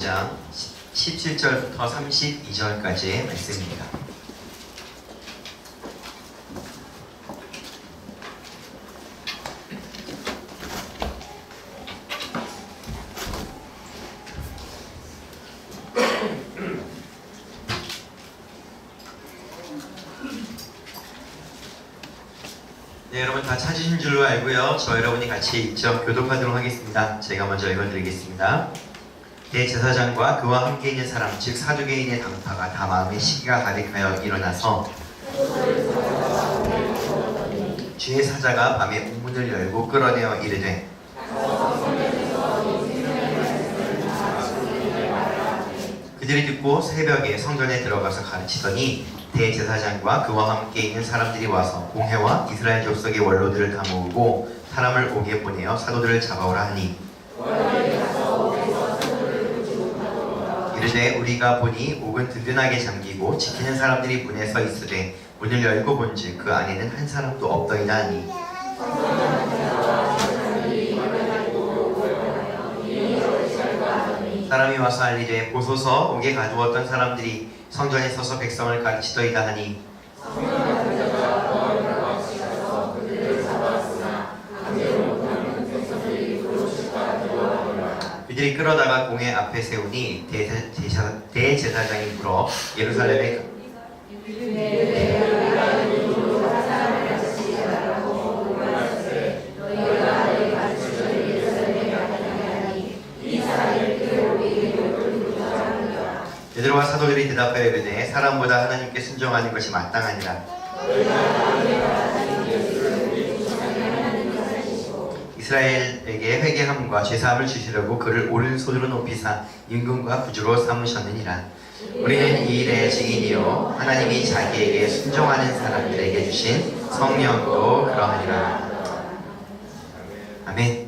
3장 17절부터 32절까지의 말씀입니다. 네, 여러분 다 찾으신 줄로 알고요. 저 여러분이 같이 읽죠. 교독하도록 하겠습니다. 제가 먼저 읽어드리겠습니다. 대제사장과 그와 함께 있는 사람, 즉 사두개인의 당파가 다 마음의 시기가 가득하여 일어나서 주의 사자가 밤에 문을 열고 끌어내어 이르되 그들이 듣고 새벽에 성전에 들어가서 가르치더니 대제사장과 그와 함께 있는 사람들이 와서 공회와 이스라엘 족속의 원로들을 다 모으고 사람을 오게 보내어 사도들을 잡아오라 하니 이르되 우리가 보니 옥은 든든하게 잠기고 지키는 사람들이 문에 서 있으되 문을 열고 본즉 그 안에는 한 사람도 없더이다 하니 사람이 와서 알리되 보소서 옥에 가두었던 사람들이 성전에 서서 백성을 가르치더이다 하니 그들이 끌어다가 공회 앞에 세우니 대제사장이 물어 예루살렘에 베드로와 사도들이 대답하여 이르되 사람보다 하나님께 순종하는 것이 마땅하니라. 이스라엘에게 회개함과 죄사함을 주시려고 그를 오른손으로 높이사 임금과 구주로 삼으셨느니라. 우리는 이 일의 증인이요 하나님이 자기에게 순종하는 사람들에게 주신 성령도 그러하니라. 아멘.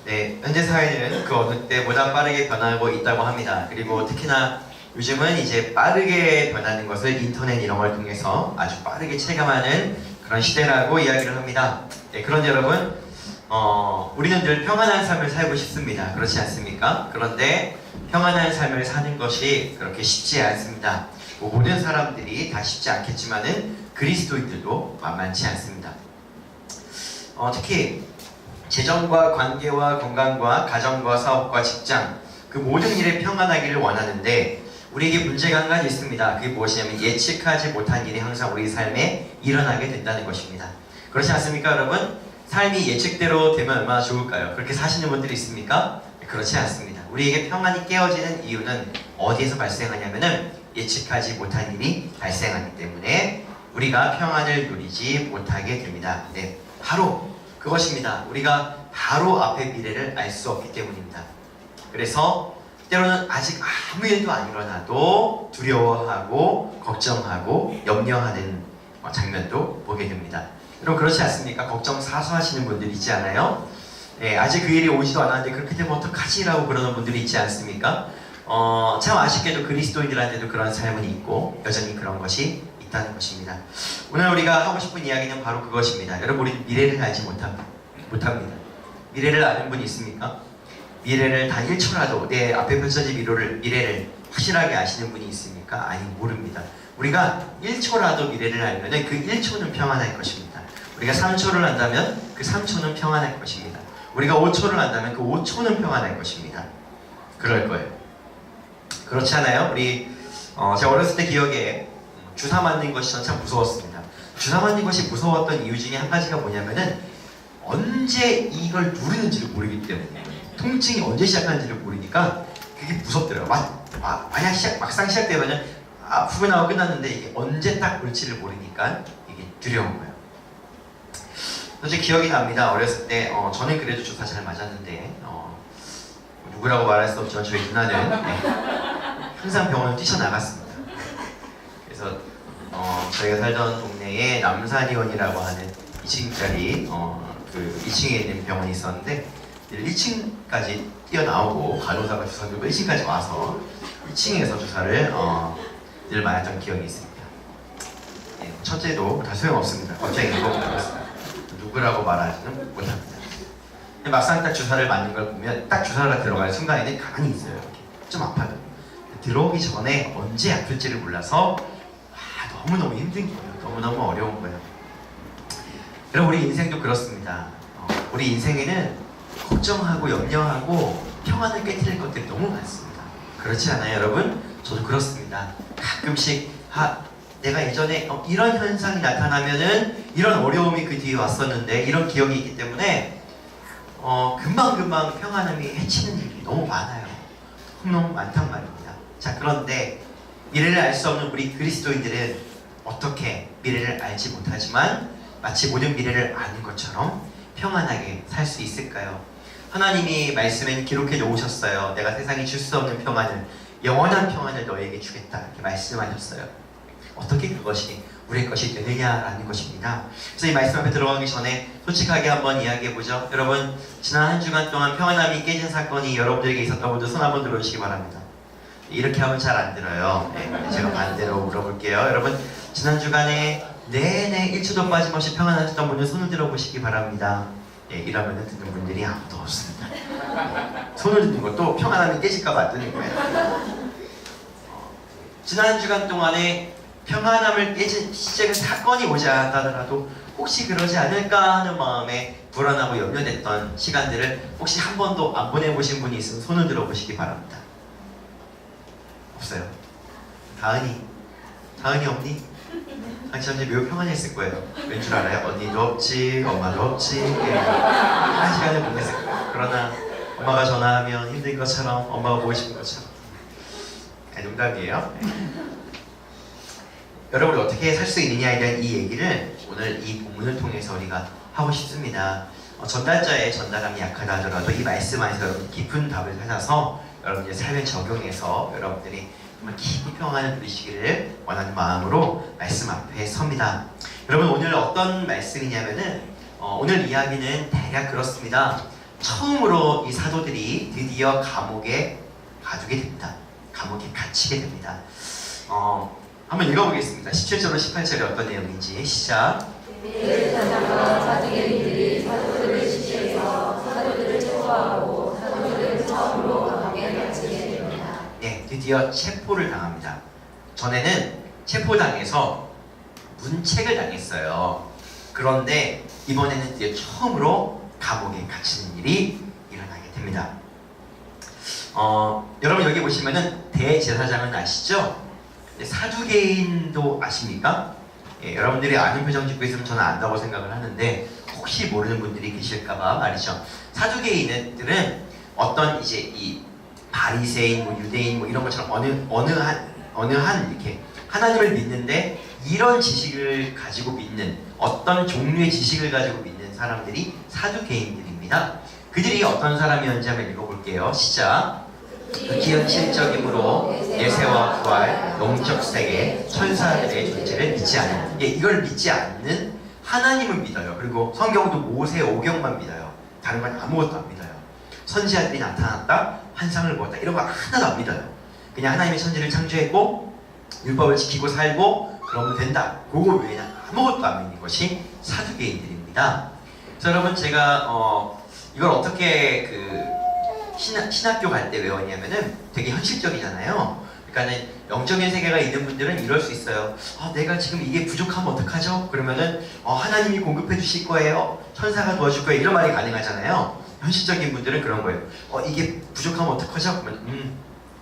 네, 현재 사회는 그 어느 때보다 빠르게 변하고 있다고 합니다. 그리고 특히나 요즘은 이제 빠르게 변하는 것을 인터넷 이런 걸 통해서 아주 빠르게 체감하는 그런 시대라고 이야기를 합니다. 네, 그런데 여러분, 우리는 늘 평안한 삶을 살고 싶습니다. 그렇지 않습니까? 그런데 평안한 삶을 사는 것이 그렇게 쉽지 않습니다. 모든 사람들이 다 쉽지 않겠지만은 그리스도인들도 만만치 않습니다. 특히 재정과 관계와 건강과 가정과 사업과 직장 그 모든 일에 평안하기를 원하는데 우리에게 문제가 한 가지 있습니다. 그게 무엇이냐면 예측하지 못한 일이 항상 우리 삶에 일어나게 된다는 것입니다. 그렇지 않습니까 여러분? 삶이 예측대로 되면 얼마나 좋을까요? 그렇게 사시는 분들이 있습니까? 그렇지 않습니다. 우리에게 평안이 깨어지는 이유는 어디에서 발생하냐면은 예측하지 못한 일이 발생하기 때문에 우리가 평안을 누리지 못하게 됩니다. 네, 바로 그것입니다. 우리가 바로 앞의 미래를 알 수 없기 때문입니다. 그래서 때로는 아직 아무 일도 안 일어나도 두려워하고 걱정하고 염려하는 장면도 보게 됩니다. 여러분 그렇지 않습니까? 걱정 사소하시는 분들 있지 않아요? 네, 아직 그 일이 오지도 않았는데 그렇게 되면 어떡하지? 라고 그러는 분들이 있지 않습니까? 참 아쉽게도 그리스도인들한테도 그런 삶은 있고 여전히 그런 것이 있다는 것입니다. 오늘 우리가 하고 싶은 이야기는 바로 그것입니다. 여러분 우리 미래를 알지 못합니다. 미래를 아는 분이 있습니까? 미래를 단 1초라도 내 앞에 펼쳐진 미래를 확실하게 아시는 분이 있습니까? 아니 모릅니다. 우리가 1초라도 미래를 알면 그 1초는 평안할 것입니다. 우리가 3초를 안다면 그 3초는 평안할 것입니다. 우리가 5초를 안다면 그 5초는 평안할 것입니다. 그럴 거예요. 그렇지 않아요? 제가 어렸을 때 기억에 주사 맞는 것이 전 참 무서웠습니다. 주사 맞는 것이 무서웠던 이유 중에 한 가지가 뭐냐면은 언제 이걸 누르는지를 모르기 때문에 통증이 언제 시작하는지를 모르니까 그게 무섭더라고요. 막상 시작되면은 아프고 나고 끝났는데 이게 언제 딱 올지를 모르니까 이게 두려운 거예요. 사실 기억이 납니다. 어렸을 때 저는 그래도 주사 잘 맞았는데 누구라고 말할 수 없지만 저희 누나는 항상 병원을 뛰쳐나갔습니다. 그래서 저희가 살던 동네에 남산의원이라고 하는 2층짜리 그 2층에 있는 병원이 있었는데 1층까지 뛰어나오고 간호사가 주사 들고 1층까지 와서 1층에서 주사를 늘 맞았던 기억이 있습니다. 네, 첫째도 다 소용없습니다. 갑자기 이거 못하겠습니다. 누구라고 말하지는 못합니다. 근데 막상 딱 주사를 맞는 걸 보면 딱 주사가 들어가는 순간에는 가만히 있어요. 이렇게. 좀 아파도. 들어오기 전에 언제 아플지를 몰라서 너무너무 힘든 거예요. 너무너무 어려운 거예요. 여러분, 우리 인생도 그렇습니다. 우리 인생에는 걱정하고 염려하고 평안을 깨뜨릴 것들이 너무 많습니다. 그렇지 않아요, 여러분? 저도 그렇습니다. 가끔씩 내가 예전에 이런 현상이 나타나면은 이런 어려움이 그 뒤에 왔었는데 이런 기억이 있기 때문에 금방금방 평안함이 해치는 일이 너무 많아요. 너무 많단 말입니다. 자, 그런데 미래를 알 수 없는 우리 그리스도인들은 어떻게 미래를 알지 못하지만 마치 모든 미래를 아는 것처럼 평안하게 살 수 있을까요? 하나님이 말씀에 기록해 놓으셨어요. 내가 세상이 줄 수 없는 평안을, 영원한 평안을 너에게 주겠다, 이렇게 말씀하셨어요. 어떻게 그것이 우리의 것이 되느냐라는 것입니다. 그래서 이 말씀 앞에 들어가기 전에 솔직하게 한번 이야기해보죠. 여러분, 지난 한 주간 동안 평안함이 깨진 사건이 여러분들에게 있었던 분들 손 한번 들어주시기 바랍니다. 이렇게 하면 잘 안 들어요. 네, 제가 반대로 물어볼게요. 여러분, 지난 주간에 내내 1초도 빠짐없이 평안하셨던 분들 손을 들어보시기 바랍니다. 네, 이러면 듣는 분들이 아무도 없습니다. 손을 듣는 것도 평안함이 깨질까봐 안 드는 거예요. 지난 한 주간 동안에 평안함을 깨진 시작은 사건이 오지 않았다더라도 혹시 그러지 않을까 하는 마음에 불안하고 염려됐던 시간들을 혹시 한 번도 안 보내보신 분이 있으면 손을 들어보시기 바랍니다. 없어요. 다은이 없니? 당신한테 매우 평안했을 거예요. 왠 줄 알아요? 언니도 없지, 엄마도 없지, 한 시간을 보냈을 거예요. 그러나 엄마가 전화하면 힘든 것처럼, 엄마가 보고 싶은 것처럼. 농담이에요. 여러분이 어떻게 살 수 있느냐에 대한 이 얘기를 오늘 이 본문을 통해서 우리가 하고 싶습니다. 전달자의 전달함이 약하다 하더라도 이 말씀 안에서 여러분 깊은 답을 찾아서 여러분의 삶에 적용해서 여러분들이 정말 깊이 평안을 누리시기를 원하는 마음으로 말씀 앞에 섭니다. 여러분, 오늘 어떤 말씀이냐면은 오늘 이야기는 대략 그렇습니다. 처음으로 이 사도들이 드디어 감옥에 가두게 됩니다. 감옥에 갇히게 됩니다. 한번 읽어보겠습니다. 17절로 18절에 어떤 내용인지. 시작. 사두개인들이 사도들을 시시해서 사도들을 체포하고 사도들을 처음으로 감옥에 갇히게 됩니다. 네, 드디어 체포를 당합니다. 전에는 체포당해서 문책을 당했어요. 그런데 이번에는 드디어 처음으로 감옥에 갇히는 일이 일어나게 됩니다. 여러분, 여기 보시면은 대제사장은 아시죠? 사두개인도 아십니까? 예, 여러분들이 아는 표정 짓고 있으면 저는 안다고 생각을 하는데 혹시 모르는 분들이 계실까봐 말이죠. 사두개인들은 어떤 이제 이 바리새인, 유대인 이런 것처럼 어느 한 이렇게 하나님을 믿는데 이런 지식을 가지고 믿는 어떤 종류의 지식을 가지고 믿는 사람들이 사두개인들입니다. 그들이 어떤 사람이었는지 한번 읽어볼게요. 시작. 극히 현실적이므로 예세와 부활, 영적 세계, 천사들의 존재를 믿지 않는, 이걸 믿지 않는 하나님을 믿어요. 그리고 성경도 모세 오경만 믿어요. 다른 건 아무것도 안 믿어요. 선지자들이 나타났다, 환상을 보았다, 이런 거 하나도 안 믿어요. 그냥 하나님의 천지를 창조했고 율법을 지키고 살고 그러면 된다. 그거 외에는 아무것도 안 믿는 것이 사두개인들입니다. 그래서 여러분, 제가 이걸 어떻게 신학교 갈 때 외웠냐면은 되게 현실적이잖아요. 그러니까는 영적인 세계가 있는 분들은 이럴 수 있어요. 내가 지금 이게 부족하면 어떡하죠? 그러면은 하나님이 공급해 주실 거예요. 천사가 도와줄 거예요. 이런 말이 가능하잖아요. 현실적인 분들은 그런 거예요. 이게 부족하면 어떡하죠? 그러면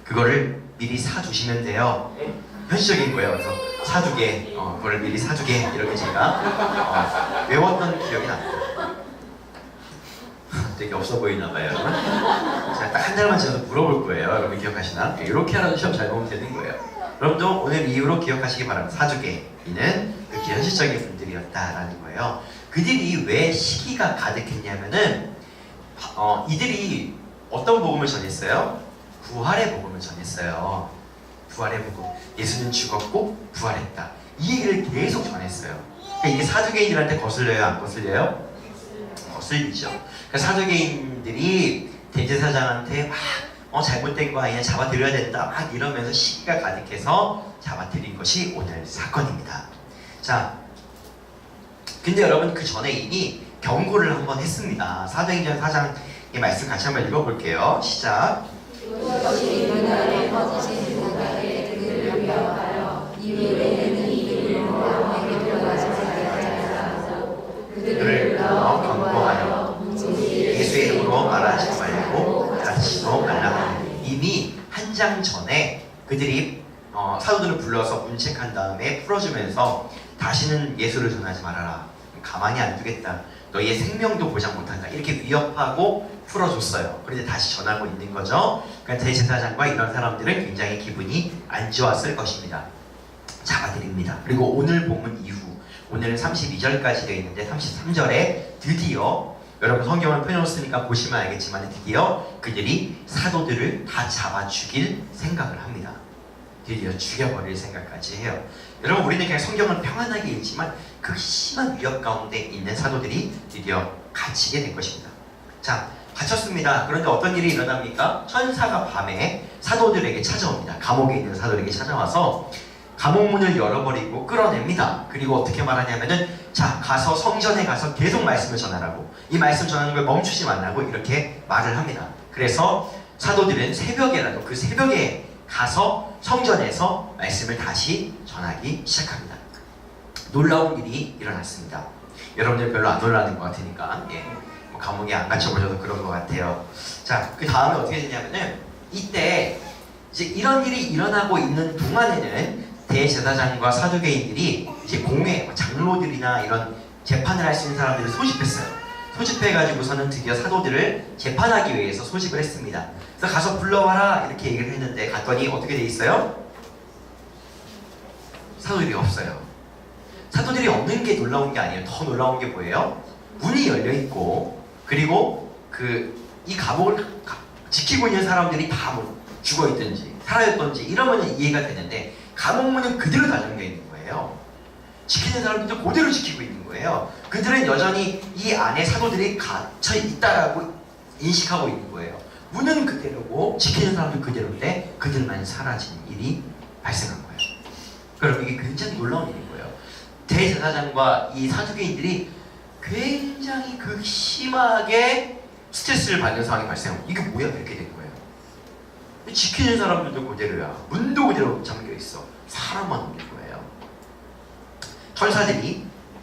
그거를 미리 사두시면 돼요. 현실적인 거예요. 그래서 사두개, 그거를 미리 사두개, 이렇게 제가 외웠던 기억이 납니다. 되게 없어 보이나 봐요, 여러분. 제가 딱 한 달만 지나서 물어볼 거예요. 여러분 기억하시나? 이렇게 하라도 시험 잘 보면 되는 거예요. 여러분도 오늘 이후로 기억하시기 바랍니다. 사두개인은 그렇게 현실적인 분들이었다라는 거예요. 그들이 왜 시기가 가득했냐면은 이들이 어떤 복음을 전했어요? 부활의 복음을 전했어요. 부활의 복음. 예수는 죽었고 부활했다. 이 얘기를 계속 전했어요. 그러니까 이게 사두개인들한테 거슬려요, 안 거슬려요? 거슬리죠. 그러니까 사두개인들이 대제사장한테 막 잘못된 거 아니냐, 잡아들여야 된다 막 이러면서 시기가 가득해서 잡아들인 것이 오늘 사건입니다. 자, 근데 여러분, 그 전에 이미 경고를 한번 했습니다. 사도행전 4장의 말씀 같이 한번 읽어볼게요. 시작. 이것이 그날에 퍼지신 나라에 그들을 위협하여 이후에는 이들을 왕에게 들어가지 말게 하고 그들을 불러 경고하여 예수의 이름으로 말하지 말고 가르치지도 말라. 이미 한 장 전에 그들이 사도들을 불러서 문책한 다음에 풀어주면서 다시는 예수를 전하지 말아라. 가만히 안 두겠다. 너희의 생명도 보장 못한다. 이렇게 위협하고 풀어줬어요. 그런데 다시 전하고 있는 거죠. 그러니까 대제사장과 이런 사람들은 굉장히 기분이 안 좋았을 것입니다. 잡아드립니다. 그리고 오늘 본문 이후 오늘은 32절까지 되어 있는데 33절에 드디어 여러분 성경을 펴놓았으니까 보시면 알겠지만 드디어 그들이 사도들을 다 잡아 죽일 생각을 합니다. 드디어 죽여버릴 생각까지 해요. 여러분 우리는 그냥 성경을 평안하게 읽지만 그 심한 위협 가운데 있는 사도들이 드디어 갇히게 된 것입니다. 자, 갇혔습니다. 그런데 어떤 일이 일어납니까? 천사가 밤에 사도들에게 찾아옵니다. 감옥에 있는 사도들에게 찾아와서 감옥문을 열어버리고 끌어냅니다. 그리고 어떻게 말하냐면은 자, 가서 성전에 가서 계속 말씀을 전하라고, 이 말씀 전하는 걸 멈추지 말라고 이렇게 말을 합니다. 그래서 사도들은 새벽에라도 그 새벽에 가서 성전에서 말씀을 다시 전하기 시작합니다. 놀라운 일이 일어났습니다. 여러분들 별로 안 놀라는 것 같으니까 뭐 감옥에 안 갇혀보셔도 그런 것 같아요. 자, 그 다음에 어떻게 되냐면은 이때 이제 이런 일이 일어나고 있는 동안에는 대제사장과 사두개인들이 이제 공회, 장로들이나 이런 재판을 할 수 있는 사람들을 소집했어요. 소집해가지고서는 드디어 사도들을 재판하기 위해서 소집을 했습니다. 그래서 가서 불러와라 이렇게 얘기를 했는데 갔더니 어떻게 돼 있어요? 사도들이 없어요. 사도들이 없는 게 놀라운 게 아니에요. 더 놀라운 게 뭐예요? 문이 열려 있고 그리고 이 감옥을 지키고 있는 사람들이 다 뭐 죽어 있든지 살아있든지 이러면 이해가 되는데 감옥문은 그대로 다 잠겨 있는 거예요. 지키는 사람들도 그대로 지키고 있는 거예요. 그들은 여전히 이 안에 사도들이 갇혀 있다라고 인식하고 있는 거예요. 문은 그대로고 지키는 사람도 그대로인데 그들만 사라진 일이 발생한 거예요. 그럼 이게 굉장히 놀라운 일인 거예요. 대제사장과 이 사두개인들이 굉장히 극심하게 스트레스를 받는 상황이 발생하고 이게 뭐야 이렇게 된 거예요. 지키는 사람들도 그대로야. 문도 그대로 잠겨있어. 사람만 없는 거예요.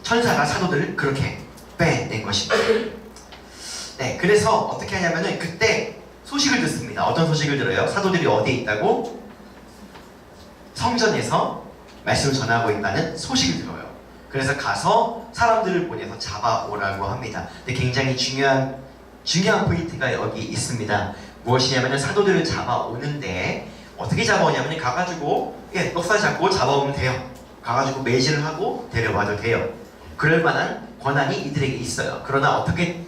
천사가 사도들을 그렇게 빼낸 것입니다. 네, 그래서 어떻게 하냐면은 그때 소식을 듣습니다. 어떤 소식을 들어요? 사도들이 어디에 있다고? 성전에서 말씀을 전하고 있다는 소식을 들어요. 그래서 가서 사람들을 보내서 잡아오라고 합니다. 근데 굉장히 중요한 포인트가 여기 있습니다. 무엇이냐면 사도들을 잡아오는데 어떻게 잡아오냐면 가가지고 넉살 잡고 잡아오면 돼요. 가가지고 매질을 하고 데려와도 돼요. 그럴 만한 권한이 이들에게 있어요. 그러나 어떻게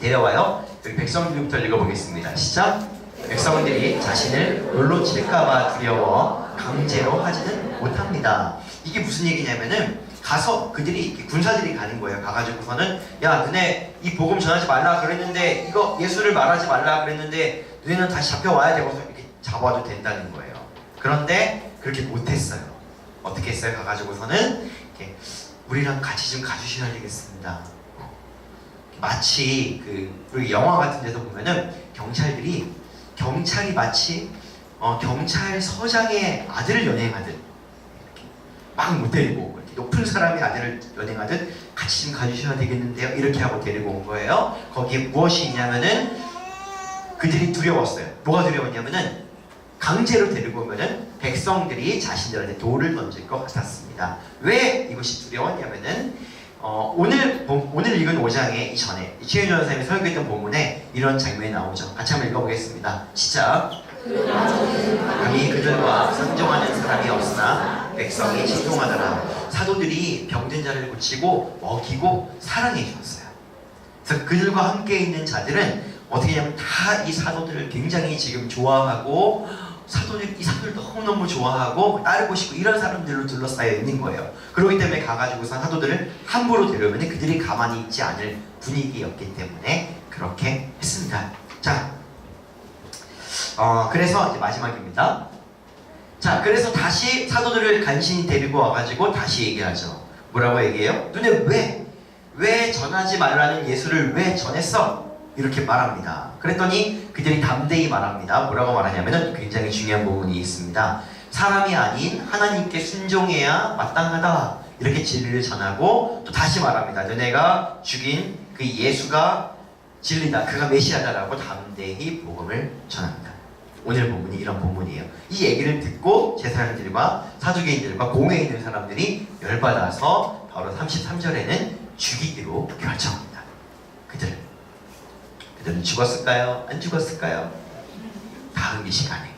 데려와요? 여기 백성들부터 읽어보겠습니다. 시작! 백성들이 자신을 돌로 칠까봐 두려워 강제로 하지는 못합니다. 이게 무슨 얘기냐면은 가서 군사들이 가는 거예요. 가가지고서는 야 너네 이 복음 전하지 말라 그랬는데 이거 예수를 말하지 말라 그랬는데 너네는 다시 잡혀와야 되고서 이렇게 잡아도 된다는 거예요. 그런데 그렇게 못했어요. 어떻게 했어요? 가가지고서는 이렇게 우리랑 같이 좀 가주셔야 되겠습니다. 마치 우리 영화 같은 데서 보면은 경찰이 마치 경찰서장의 아들을 연행하듯 이렇게 막 못 데리고 오고 높은 사람의 아들을 연행하듯 같이 좀 가주셔야 되겠는데요. 이렇게 하고 데리고 온 거예요. 거기에 무엇이 있냐면은 그들이 두려웠어요. 뭐가 두려웠냐면은 강제로 데리고 오면은 백성들이 자신들한테 돌을 던질 것 같았습니다. 왜 이것이 두려웠냐면은 오늘 읽은 5장의 이전에 최윤현 선생님이 설교했던 본문에 이런 장면이 나오죠. 같이 한번 읽어보겠습니다. 시작! 감히 그들과 상종하는 사람이 없으나 백성이 진동하더라. 사도들이 병든 자를 고치고 먹이고 사랑해 주었어요. 그래서 그들과 함께 있는 자들은 어떻게 하냐면 다 이 사도들을 굉장히 지금 좋아하고 이 사도를 너무너무 좋아하고 따르고 싶고 이런 사람들로 둘러싸여 있는 거예요. 그렇기 때문에 가가지고서 사도들을 함부로 데려오면 그들이 가만히 있지 않을 분위기였기 때문에 그렇게 했습니다. 자, 그래서 이제 마지막입니다. 자, 그래서 다시 사도들을 간신히 데리고 와가지고 다시 얘기하죠. 뭐라고 얘기해요? 너네 왜 전하지 말라는 예수를 왜 전했어? 이렇게 말합니다. 그랬더니 그들이 담대히 말합니다. 뭐라고 말하냐면은 굉장히 중요한 부분이 있습니다. 사람이 아닌 하나님께 순종해야 마땅하다. 이렇게 진리를 전하고 또 다시 말합니다. 너네가 죽인 그 예수가 진리다. 그가 메시아다라고 담대히 복음을 전합니다. 오늘 본문이 이런 본문이에요. 이 얘기를 듣고 제사장들과 사두개인들과 공회에 있는 사람들이 열받아서 바로 33절에는 죽이기로 결정합니다. 그들은 죽었을까요? 안 죽었을까요? 다음 이 시간에.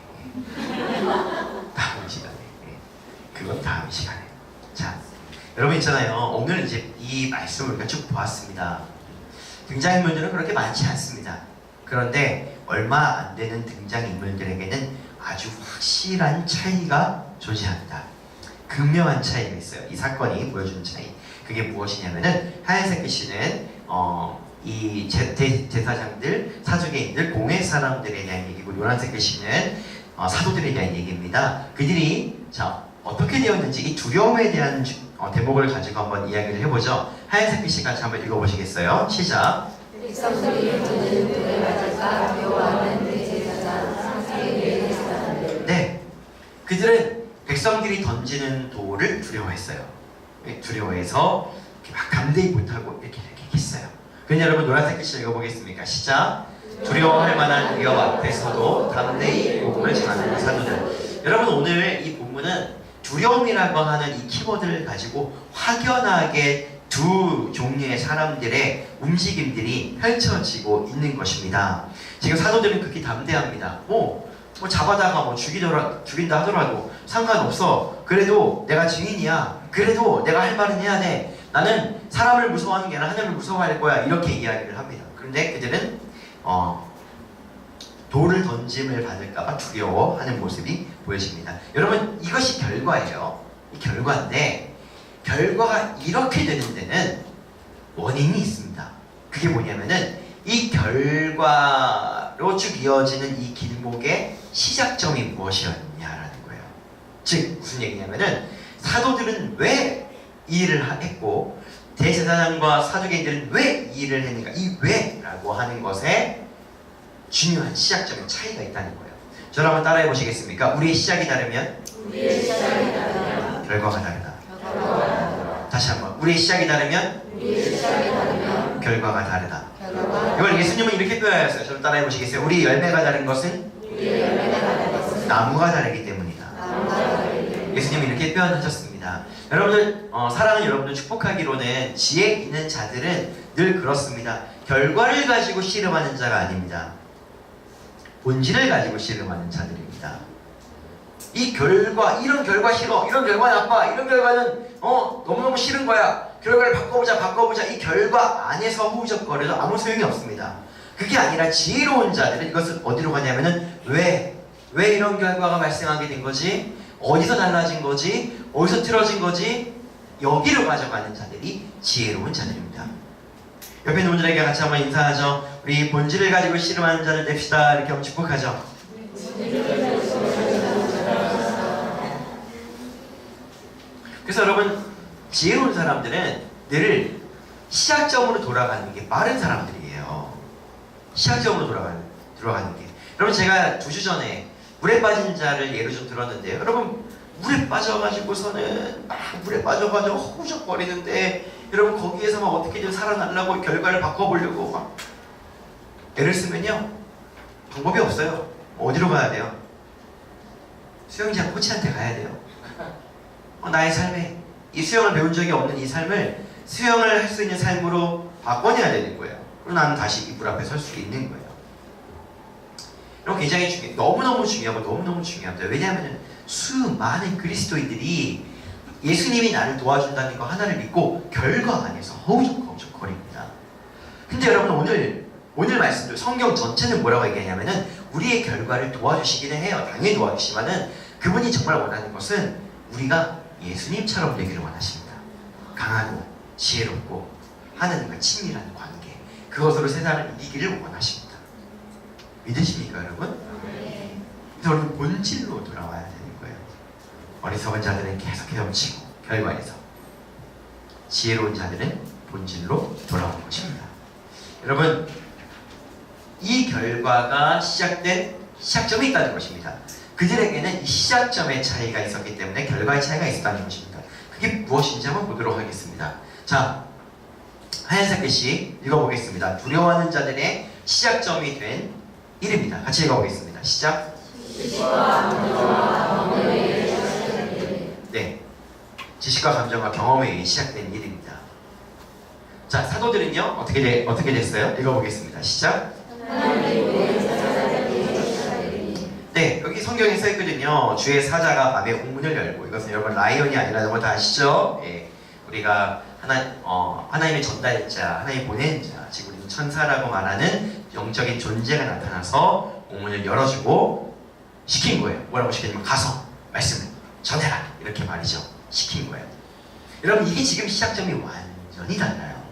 다음 시간에. 그건 다음 시간에. 자, 여러분 있잖아요. 오늘 이제 이 말씀을 우리가 쭉 보았습니다. 등장인물들은 그렇게 많지 않습니다. 그런데 얼마 안 되는 등장인물들에게는 아주 확실한 차이가 존재합니다. 극명한 차이가 있어요. 이 사건이 보여주는 차이. 그게 무엇이냐면은 하얀색 글씨는 이 제사장들, 사두개인들, 공회 사람들에 대한 얘기고 노란색 글씨는 사도들에 대한 얘기입니다. 그들이 자 어떻게 되었는지 이 두려움에 대한 대목을 가지고 한번 이야기를 해보죠. 하얀색 글씨 같이 한번 읽어보시겠어요? 시작. 백성들이 던지는 돌에 맞을까 두려워하는 대제사장 사두개인의 제사장들. 네, 그들은 백성들이 던지는 돌을 두려워했어요. 두려워해서 막 담대히 못하고 이렇게 했어요. 그런데 여러분 노란색 글씨 읽어보겠습니까? 시작. 두려워할 만한 위협 앞에서도 담대히 복음을 전하는 사도들. 여러분 오늘 이 본문은 두려움이라고 하는 이 키워드를 가지고 확연하게 두 종류의 사람들의 움직임들이 펼쳐지고 있는 것입니다. 지금 사도들은 극히 담대합니다. 뭐 잡아다가 죽인다 하더라도 상관없어. 그래도 내가 증인이야. 그래도 내가 할 말은 해야 돼. 나는 사람을 무서워하는 게 아니라 하나님을 무서워할 거야. 이렇게 이야기를 합니다. 그런데 그들은 돌을 던짐을 받을까봐 두려워하는 모습이 보여집니다. 여러분 이것이 결과예요. 이 결과인데 결과가 이렇게 되는 데는 원인이 있습니다. 그게 뭐냐면은 이 결과로 쭉 이어지는 이 길목의 시작점이 무엇이었냐라는 거예요. 즉 무슨 얘기냐면은 사도들은 왜 이 일을 했고 대제사장과 사두개인들은 왜 이 일을 했는가? 이 왜라고 하는 것에 중요한 시작점의 차이가 있다는 거예요. 저를 한번 따라해 보시겠습니까? 우리의 시작이 다르면 결과가 다르다. 다시 한번 우리의 시작이 다르면 결과가 다르다. 이걸 예수님은 이렇게 표현하셨어요. 저를 따라해 보시겠어요? 우리의 열매가 다른 것은 나무가 다르기 때문이다. 예수님은 이렇게 표현하셨습니다. 여러분들 사랑하는 여러분들 축복하기로는 지혜 있는 자들은 늘 그렇습니다. 결과를 가지고 씨름하는 자가 아닙니다. 본질을 가지고 씨름하는 자들입니다. 이 결과, 이런 결과 싫어, 이런 결과 나빠, 이런 결과는 너무너무 싫은 거야. 결과를 바꿔보자. 이 결과 안에서 후적거려도 아무 소용이 없습니다. 그게 아니라 지혜로운 자들은 이것을 어디로 가냐면은 왜 이런 결과가 발생하게 된 거지? 어디서 달라진 거지? 어디서 틀어진 거지? 여기로 가져가는 자들이 지혜로운 자들입니다. 옆에 있는 분들에게 같이 한번 인사하죠. 우리 본질을 가지고 씨름하는 자를 냅시다. 이렇게 한번 축복하죠. 그래서 여러분 지혜로운 사람들은 늘 시작점으로 돌아가는 게 빠른 사람들이에요. 시작점으로 돌아가는 게. 여러분 제가 2주 전에 물에 빠진 자를 예로 좀 들었는데요. 여러분 물에 빠져가지고서는 막 물에 빠져가지고 허우적거리는데 여러분 거기에서 막 어떻게든 살아나려고 결과를 바꿔보려고 막 애를 쓰면요 방법이 없어요. 어디로 가야 돼요? 수영장 코치한테 가야 돼요. 나의 삶에 이 수영을 배운 적이 없는 이 삶을 수영을 할 수 있는 삶으로 바꿔내야 되는 거예요. 그럼 나는 다시 이 물 앞에 설 수 있는 거예요. 이런 굉장히 중요해요. 너무너무 중요합니다. 왜냐하면 수많은 그리스도인들이 예수님이 나를 도와준다는 거 하나를 믿고 결과 안에서 허우적거립니다. 근데 여러분 오늘 말씀도 성경 전체는 뭐라고 얘기하냐면은 우리의 결과를 도와주시기는 해요. 당연히 도와주시지만은 그분이 정말 원하는 것은 우리가 예수님처럼 되기를 원하십니다. 강하고 지혜롭고 하나님과 친밀한 관계, 그것으로 세상을 이기기를 원하십니다. 믿으십니까 여러분? 그래서 우리는 본질로 돌아와야 되는 거예요. 어리석은 자들은 계속 헤엄치고 결과에서, 지혜로운 자들은 본질로 돌아오는 것입니다. 여러분, 이 결과가 시작된 시작점이 있다는 것입니다. 그들에게는 이 시작점의 차이가 있었기 때문에 결과의 차이가 있었다는 것입니다. 그게 무엇인지 한번 보도록 하겠습니다. 자, 하얀색 글씨 읽어보겠습니다. 두려워하는 자들의 시작점이 된 일입니다. 같이 읽어보겠습니다. 시작. 네, 지식과 감정과 경험에 의해 시작된 일입니다. 자, 사도들은요 어떻게 됐어요? 읽어보겠습니다. 시작. 네, 여기 성경에 써 있거든요. 주의 사자가 밤에 옥문을 열고, 이것은 여러분 라이온이 아니라는 거 다 아시죠? 예, 우리가 하나님의 전달자, 하나님의 보낸 자, 즉 우리는 천사라고 말하는 영적인 존재가 나타나서 옥문을 열어주고 시킨 거예요. 뭐라고 시키냐면 가서 말씀을 전해라, 이렇게 말이죠. 시킨 거예요. 여러분, 이게 지금 시작점이 완전히 달라요.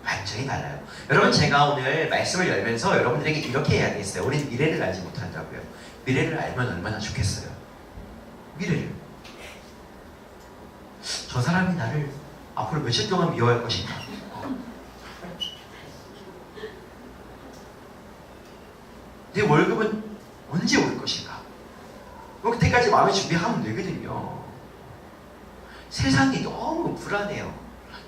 완전히 달라요. 여러분, 제가 오늘 말씀을 열면서 여러분들에게 이렇게 이야기했어요. 우리는 미래를 알지 못한다고요. 미래를 알면 얼마나 좋겠어요. 미래를. 저 사람이 나를 앞으로 며칠 동안 미워할 것인가? 내 월급은 언제 올 것인가? 그때까지 마음의 준비하면 되거든요. 세상이 너무 불안해요.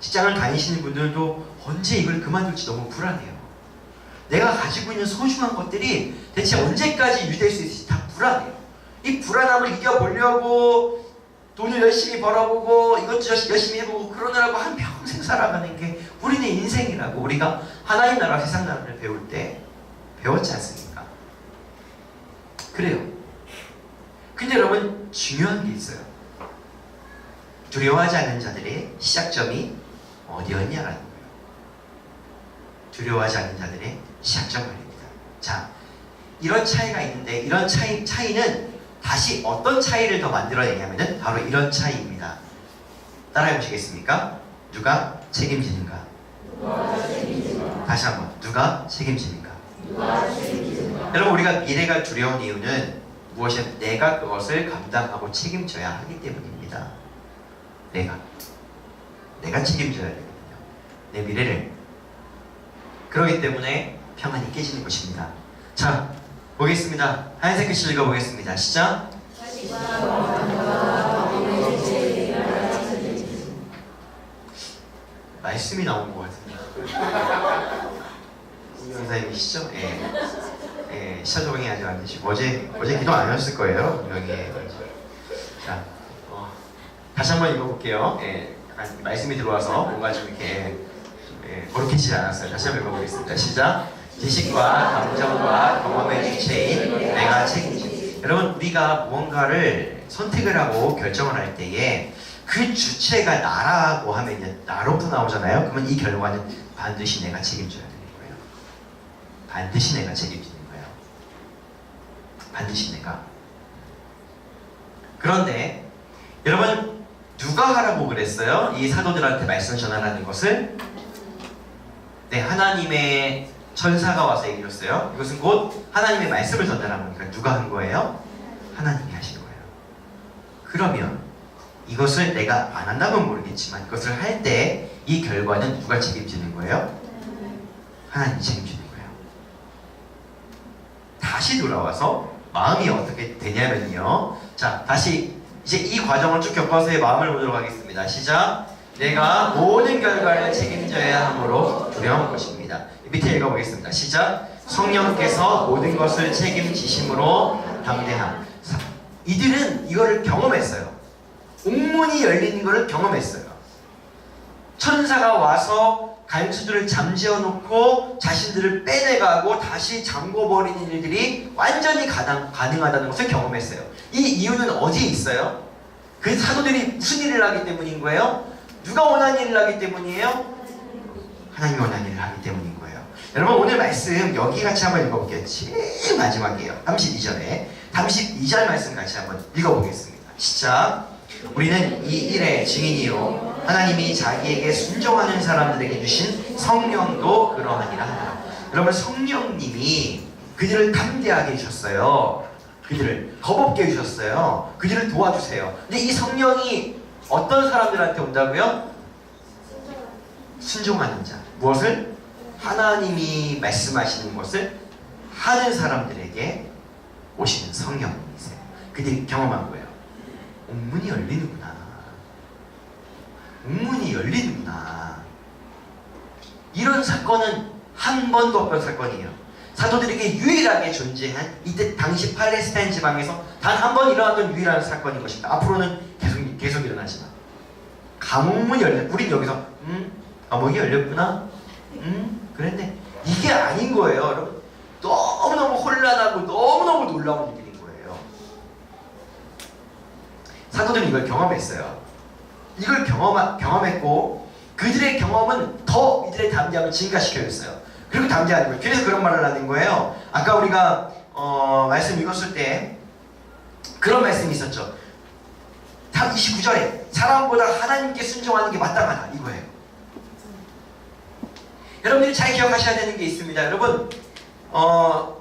직장을 다니시는 분들도 언제 이걸 그만둘지 너무 불안해요. 내가 가지고 있는 소중한 것들이 대체 언제까지 유지될 수 있을지 다 불안해요. 이 불안함을 이겨보려고 돈을 열심히 벌어보고 이것도 열심히 해보고 그러느라고 한평생 살아가는 게 우리는 인생이라고 우리가 하나님 나라 세상 나라를 배울 때 배웠지 않습니까? 그래요. 근데 여러분, 중요한 게 있어요. 두려워하지 않는 자들의 시작점이 어디였냐라는 거예요. 두려워하지 않는 자들의 시작점 말입니다. 자, 이런 차이가 있는데 이런 차이는 다시 어떤 차이를 더 만들어내냐면은 바로 이런 차이입니다. 따라해 보시겠습니까? 누가 책임지는가? 다시 한번, 누가 책임지는가? 여러분, 우리가 미래가 두려운 이유는 무엇이냐면 내가 그것을 감당하고 책임져야 하기 때문입니다. 내가 책임져야 되거든요. 내 미래를. 그렇기 때문에 평안이 깨지는 것입니다. 자, 보겠습니다. 하얀색 글씨 읽어보겠습니다. 시작. 말씀이 나온 것 같은데. 우리 선생님이시죠? 예. 예, 시차 적응이 아직 안 되시고 어제 기도 안 하셨을 거예요. 여기에. 자, 다시 한번 읽어볼게요. 예, 말씀이 들어와서 뭔가 좀 이렇게 거룩해지지 않았어요. 다시 한번 읽어보겠습니다. 시작. 지식과 감정과 경험의 주체인 내가 책임진. 여러분, 우리가 무언가를 선택을 하고 결정을 할 때에 그 주체가 나라고 하면요, 나로부터 나오잖아요. 그러면 이 결과는 반드시 내가 책임져야 되는 거예요. 반드시 내가 책임지는 거예요. 반드시 내가. 그런데 여러분, 누가 하라고 그랬어요? 이 사도들한테 말씀을 전하라는 것을? 네, 하나님의 천사가 와서 얘기를 했어요. 이것은 곧 하나님의 말씀을 전달한 거니까 누가 한 거예요? 하나님이 하신 거예요. 그러면 이것을 내가 안 한다면 모르겠지만 이것을 할 때 이 결과는 누가 책임지는 거예요? 하나님이 책임지는 거예요. 다시 돌아와서 마음이 어떻게 되냐면요. 자, 다시 이제 이 과정을 쭉 겪어서의 마음을 보도록 하겠습니다. 시작. 내가 모든 결과를 책임져야 하므로 두려운 것입니다. 밑에 읽어보겠습니다. 시작. 성령께서 모든 것을 책임지심으로 담대함. 이들은 이거를 경험했어요. 옥문이 열리는 것을 경험했어요. 천사가 와서 간수들을 잠재워 놓고 자신들을 빼내가고 다시 잠궈버리는 일들이 완전히 가능하다는 것을 경험했어요. 이 이유는 어디에 있어요? 그 사도들이 무슨 일을 하기 때문인 거예요? 누가 원하는 일을 하기 때문이에요? 하나님이 원하는 일을 하기 때문인 거예요. 여러분, 오늘 말씀 여기 같이 한번 읽어볼게요. 제일 마지막이에요. 32절에 32절 말씀 같이 한번 읽어보겠습니다. 시작. 우리는 이 일의 증인이요 하나님이 자기에게 순종하는 사람들에게 주신 성령도 그러하니라 하라. 여러분, 성령님이 그들을 담대하게 해주셨어요. 그들을 겁없게 해주셨어요. 그들을 도와주세요. 근데 이 성령이 어떤 사람들한테 온다고요? 순종하는 자. 무엇을? 하나님이 말씀하시는 것을 하는 사람들에게 오시는 성령이세요. 그들이 경험한 거예요. 옥문이 열리는구나. 옥문이 열리는구나. 이런 사건은 한 번도 없던 사건이에요. 사도들에게 유일하게 존재한 이때 당시 팔레스타인 지방에서 단 한 번 일어났던 유일한 사건인 것입니다. 앞으로는 계속 일어나지만 감옥문이 열려. 우린 여기서 감옥이 열렸구나. 그랬네. 이게 아닌 거예요, 여러분. 너무너무 혼란하고 너무너무 놀라운 일인 거예요. 사도들은 이걸 경험했어요. 이걸 경험했고 그들의 경험은 더 이들의 담대함을 증가시켜줬어요. 그리고 담대하는 거예요. 그래서 그런 말을 하는 거예요. 아까 우리가 말씀 읽었을 때 그런 말씀이 있었죠. 29절에 사람보다 하나님께 순종하는 게 마땅하다 이거예요. 여러분들이 잘 기억하셔야 되는 게 있습니다. 여러분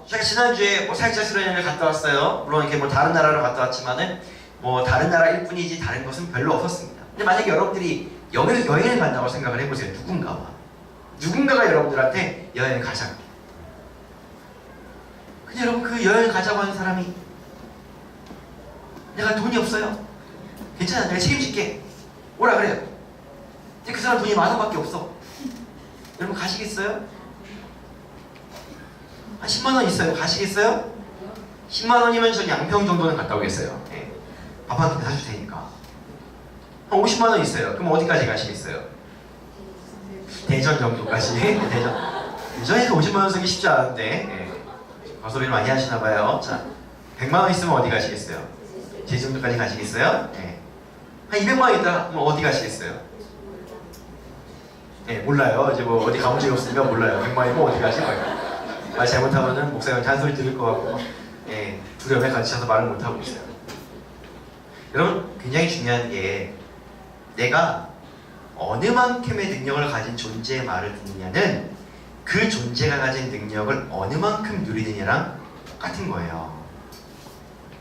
제가 지난주에 사역자 수련회를 갔다 왔어요. 물론 이렇게 뭐 다른 나라로 갔다 왔지만은 뭐 다른 나라일 뿐이지 다른 것은 별로 없었습니다. 근데 만약에 여러분들이 여행을 간다고 생각을 해보세요. 누군가가 여러분들한테 여행 가자고. 근데 여러분 그 여행 가자고 하는 사람이 내가 돈이 없어요. 괜찮아, 내가 책임질게. 오라 그래요. 근데 그 사람 돈이 10,000원밖에 없어. 여러분 가시겠어요? 한 10만원 있어요. 가시겠어요? 10만원이면 전 양평 정도는 갔다 오겠어요. 네. 밥 한 끼 사줄 테니까. 한 50만원 있어요. 그럼 어디까지 가시겠어요? 대전 정도까지. 대전에서 50만원 쓰기 쉽지 않은데 네. 거소리를 많이 하시나봐요. 자, 100만원 있으면 어디 가시겠어요? 제주 정도까지 가시겠어요? 네. 한 200만원 있다 그럼 어디 가시겠어요? 네, 몰라요. 이제 뭐 어디 가본 적이 없으니까 몰라요. 100만원이면 어디 가시고요. 말 잘못하면은 목사님한테 한 소리 들을 것 같고 예, 두려움에 갇혀서 말을 못하고 있어요. 여러분 굉장히 중요한 게 내가 어느 만큼의 능력을 가진 존재의 말을 듣느냐는 그 존재가 가진 능력을 어느 만큼 누리느냐랑 똑같은 거예요.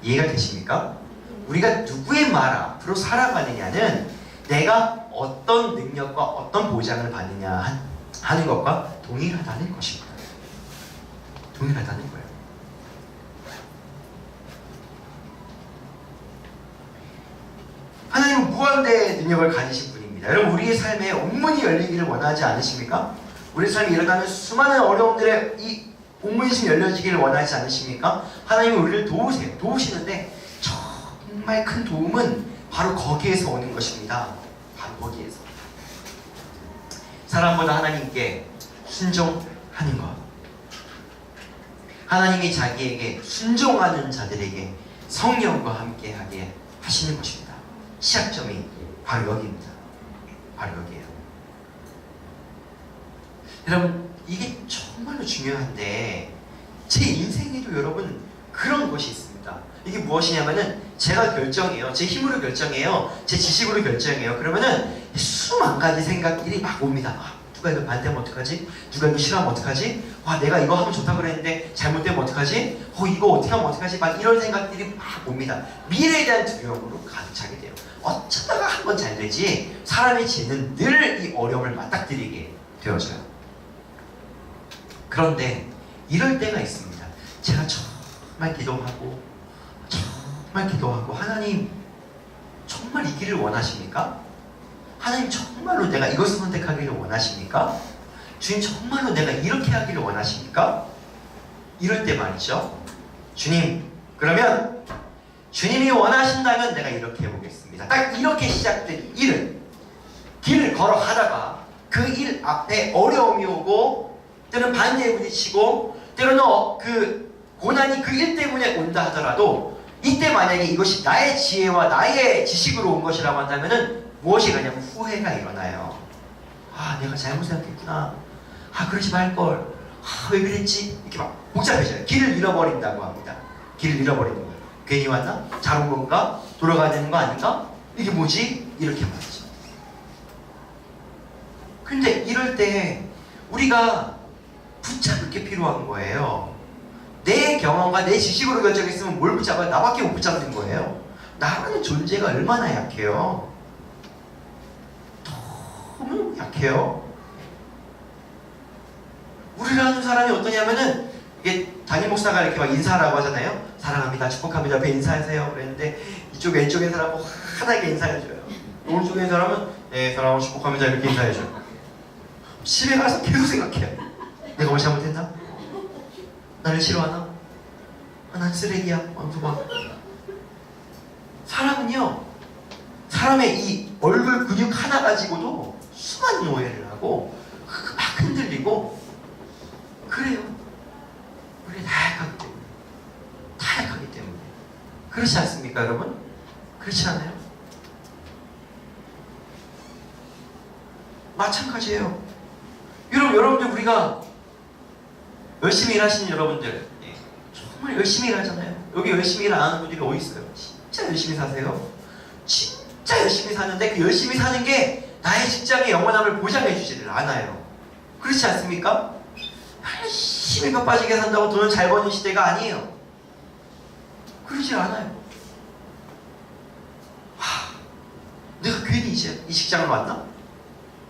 이해가 되십니까? 우리가 누구의 말 앞으로 살아가느냐는 내가 어떤 능력과 어떤 보장을 받느냐 하는 것과 동일하다는 것입니다. 동일하다는 거예요. 하나님은 무한대의 능력을 가지신 분입니다. 여러분 우리의 삶에 옥문이 열리기를 원하지 않으십니까? 우리 삶에 일어나는 수많은 어려움들의 이 옥문이 좀 열려지기를 원하지 않으십니까? 하나님은 우리를 도우시는데 정말 큰 도움은 바로 거기에서 오는 것입니다. 바로 거기에서. 사람보다 하나님께 순종하는 것. 하나님이 자기에게 순종하는 자들에게 성령과 함께하게 하시는 것입니다. 시작점이 바로 여기입니다. 바로 여기에요. 여러분 이게 정말로 중요한데 제 인생에도 여러분 그런 것이 있습니다. 이게 무엇이냐면은 제가 결정해요. 제 힘으로 결정해요. 제 지식으로 결정해요. 그러면은 수만 가지 생각들이 막 옵니다. 누가 이거 반대하면 어떡하지? 누가 이거 싫어하면 어떡하지? 와 내가 이거 하면 좋다고 그랬는데 잘못되면 어떡하지? 이거 어떻게 하면 어떡하지? 막 이런 생각들이 막 옵니다. 미래에 대한 두려움으로 가득 차게 돼요. 어쩌다가 한 번 잘 되지 사람의 죄는 늘 이 어려움을 맞닥뜨리게 되어져요. 그런데 이럴 때가 있습니다. 제가 정말 기도하고 하나님 정말 이 길을 원하십니까? 하나님 정말로 내가 이것을 선택하기를 원하십니까? 주님 정말로 내가 이렇게 하기를 원하십니까? 이럴 때 말이죠. 주님 그러면 주님이 원하신다면 내가 이렇게 해보겠습니다. 딱 이렇게 시작된 길을 걸어 가다가 그 일 앞에 어려움이 오고 때로는 반대에 부딪히고 때로는 그 고난이 그 일 때문에 온다 하더라도 이때 만약에 이것이 나의 지혜와 나의 지식으로 온 것이라고 한다면은 무엇이 가냐면 후회가 일어나요. 아 내가 잘못 생각했구나. 아 그러지 말걸. 아 왜 그랬지? 이렇게 막 복잡해져요. 길을 잃어버린다고 합니다. 길을 잃어버리는 거예요. 괜히 왔나? 잘 온 건가? 돌아가야 되는 거 아닌가? 이게 뭐지? 이렇게 말이죠. 근데 이럴 때 우리가 붙잡을 게 필요한 거예요. 내 경험과 내 지식으로 결정했으면 뭘 붙잡아요? 나밖에 못 붙잡는 거예요. 나라는 존재가 얼마나 약해요. 너무 약해요. 우리라는 사람이 어떠냐면은 이게 담임 목사가 이렇게 막 인사하라고 하잖아요. 사랑합니다, 축복합니다, 옆에 인사하세요. 그랬는데 이쪽 왼쪽에 사람은 환하게 인사해줘요. 오른쪽에 사람은 네, 사랑하고 축복합니다 이렇게 인사해줘요. 집에 가서 계속 생각해요. 내가 뭘 잘못했나? 나를 싫어하나? 아, 난 쓰레기야. 하면서 막 사람은요, 사람의 이 얼굴 근육 하나 가지고도 수많은 오해를 하고 막 흔들리고 그래요. 우리 나약하기 때문에, 타약하기 때문에. 그렇지 않습니까, 여러분? 그렇지 않아요? 마찬가지예요. 여러분들 우리가 열심히 일하시는 여러분들, 정말 열심히 일하잖아요. 여기 열심히 일 안 하는 분들이 어디 있어요? 진짜 열심히 사세요. 진짜 열심히 사는데 그 열심히 사는 게 나의 직장의 영원함을 보장해 주지를 않아요. 그렇지 않습니까? 열심히 뼈 빠지게 산다고 돈을 잘 버는 시대가 아니에요. 그러지 않아요. 내가 괜히 이제 이 직장을 왔나?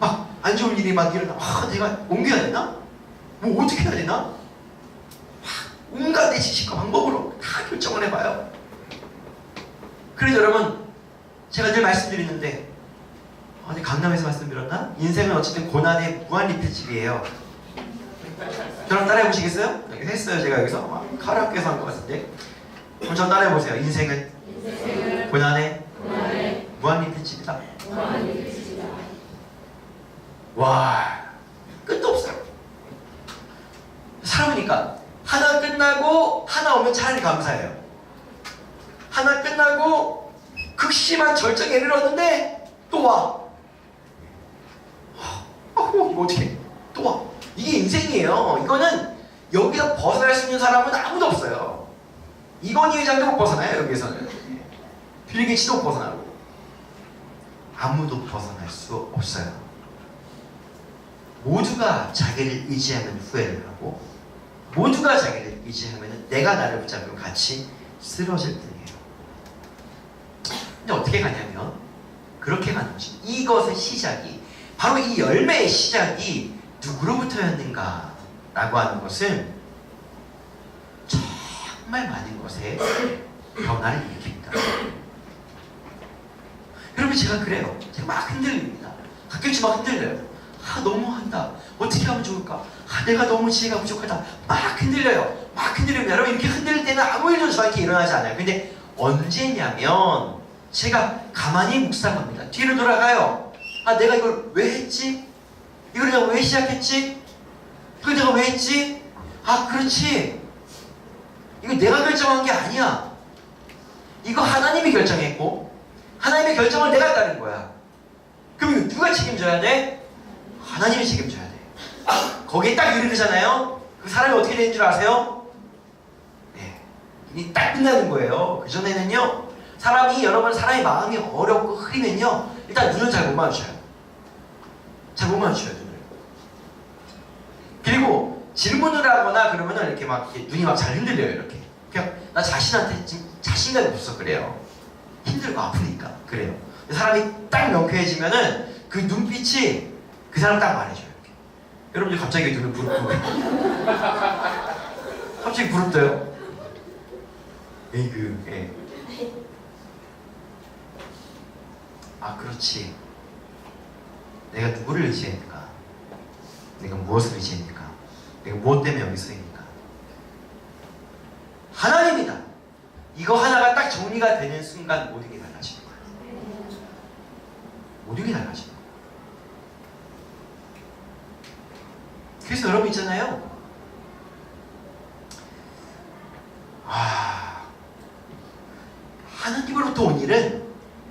막 안 좋은 일이 막 일어나. 내가 옮겨야 되나? 뭐 어떻게 해야 되나? 온갖 내 지식과 방법으로 다 결정을 해봐요. 그래서 여러분, 제가 늘 말씀드리는데, 강남에서 말씀드렸나? 인생은 어쨌든 고난의 무한리필집이에요. 저랑 따라해보시겠어요? 여기 했어요. 제가 여기서 카라오케에서 한 것 같은데. 그럼 저 따라해보세요. 인생은 고난의 무한리필집이다. 와, 끝도 없어요. 살아보니까 하나 끝나고 하나 오면 차라리 감사해요. 하나 끝나고 극심한 절정에 이르렀는데 또 와. 이거 어떻게 또 와. 이게 인생이에요. 이거는 여기서 벗어날 수 있는 사람은 아무도 없어요. 이건희 회장도 못 벗어나요. 여기서는 빌 게이츠도 못 벗어나고 아무도 벗어날 수 없어요. 모두가 자기를 의지하면 후회를 하고 모두가 자기를 의지하면 내가 나를 붙잡으면 같이 쓰러질 뿐이에요. 근데 어떻게 가냐면 그렇게 가는 것이 이것의 시작이 바로 이 열매의 시작이 누구로부터였는가 라고 하는 것은 정말 많은 것에 변화를 일으킵니다. 여러분, 제가 그래요. 제가 막 흔들립니다. 가끔씩 막 흔들려요. 너무한다. 어떻게 하면 좋을까? 내가 너무 지혜가 부족하다. 막 흔들려요. 막 흔들립니다. 여러분, 이렇게 흔들릴 때는 아무 일도 저한테 일어나지 않아요. 근데 언제냐면 제가 가만히 묵상합니다. 뒤로 돌아가요. 내가 이걸 왜 했지? 이걸 내가 왜 시작했지? 이걸 내가 왜 했지? 그렇지. 이거 내가 결정한 게 아니야. 이거 하나님이 결정했고 하나님의 결정을 내가 따른 거야. 그럼 이거 누가 책임져야 돼? 하나님이 책임져야 돼. 거기에 딱 이르잖아요. 그 사람이 어떻게 되는 줄 아세요? 네, 이게 딱 끝나는 거예요. 그 전에는요, 사람의 마음이 어렵고 흐리면요, 일단 눈을 잘 못 마주쳐요. 잘 못 마주쳐요, 눈을. 그리고 질문을 하거나 그러면은 이렇게 막 눈이 막 잘 흔들려요, 이렇게. 그냥 나 자신한테 지금 자신감이 없어 그래요. 힘들고 아프니까 그래요. 사람이 딱 명쾌해지면은 그 눈빛이 그 사람 딱 말해줘요. 이렇게. 여러분들 갑자기 눈을 부릅뜨고 갑자기 부릅떠요. 에이그, 예. 그렇지. 내가 누구를 의지했는가? 내가 무엇을 의지했는가? 내가 무엇 때문에 여기 서 있는가? 하나님이다. 이거 하나가 딱 정리가 되는 순간 모든 게 달라지는 거예요. 모든 게 달라지는 거예요. 그래서 여러분 있잖아요. 하나님으로부터 온 일은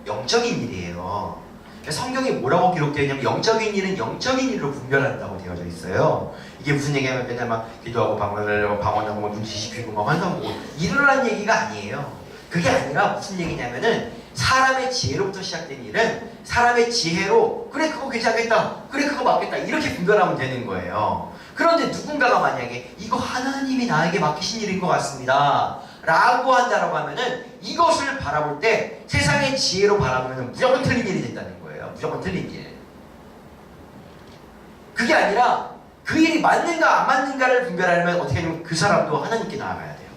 영적인 일이에요. 성경이 뭐라고 기록되어 있냐면 영적인 일은 영적인 일로 분별한다고 되어져 있어요. 이게 무슨 얘기냐면 맨날 막 기도하고 방언하고 눈 뒤집히고 막 환상하고 이러라는 얘기가 아니에요. 그게 아니라 무슨 얘기냐면은 사람의 지혜로부터 시작된 일은 사람의 지혜로 그래 그거 괜찮겠다, 그래 그거 맞겠다 이렇게 분별하면 되는 거예요. 그런데 누군가가 만약에 이거 하나님이 나에게 맡기신 일인 것 같습니다 라고 한다라고 하면은 이것을 바라볼 때 세상의 지혜로 바라보면 무조건 틀린 일이 된다는 거예요. 무조건 틀린 일. 그게 아니라 그 일이 맞는가 안 맞는가를 분별하려면 어떻게 하냐면 그 사람도 하나님께 나아가야 돼요.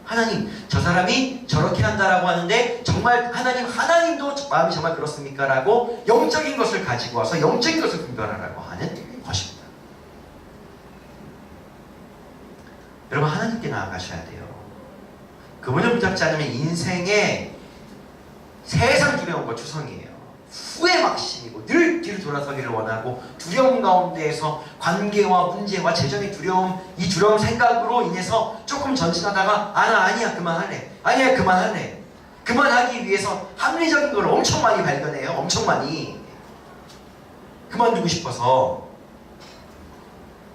하나님, 저 사람이 저렇게 한다라고 하는데 정말 하나님도 마음이 정말 그렇습니까? 라고 영적인 것을 가지고 와서 영적인 것을 분별하라고 하는 것입니다. 여러분, 하나님께 나아가셔야 돼요. 그분을 붙잡지 않으면 인생에 세상 두려움과 추성이에요. 후회 막심이고 늘 뒤로 돌아서기를 원하고 두려움 가운데에서 관계와 문제와 재정의 두려움, 이 두려움 생각으로 인해서 조금 전진하다가 아니야 그만할래, 아니야 그만할래, 그만하기 위해서 합리적인 걸 엄청 많이 발견해요. 엄청 많이 그만두고 싶어서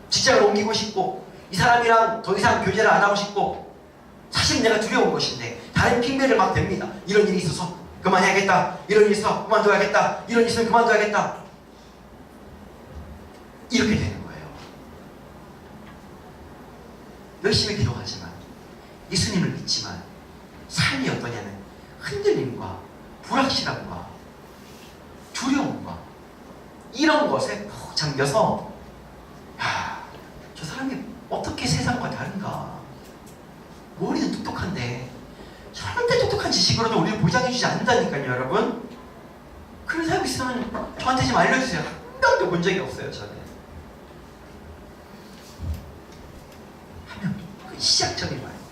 직장을 옮기고 싶고 이 사람이랑 더 이상 교제를 안 하고 싶고 사실 내가 두려운 것인데 다른 핑계를 막 댑니다. 이런 일이 있어서 그만해야겠다, 이런 일이 있어 그만둬야겠다, 이런 일이 있으면 그만둬야겠다, 이렇게 되는 거예요. 열심히 기도하지만 예수님을 믿지만 삶이 어떠냐면 흔들림과 불확실함과 두려움과 이런 것에 푹 잠겨서 저 사람이 어떻게 세상과 다른가, 머리는 똑똑한데 절대 똑똑한 지식으로도 우리를 보장해주지 않는다니까요, 여러분. 그런 사람 있으면 저한테 좀 알려주세요. 한 명도 본 적이 없어요, 저는. 한 명도. 그 시작점이 말입니다.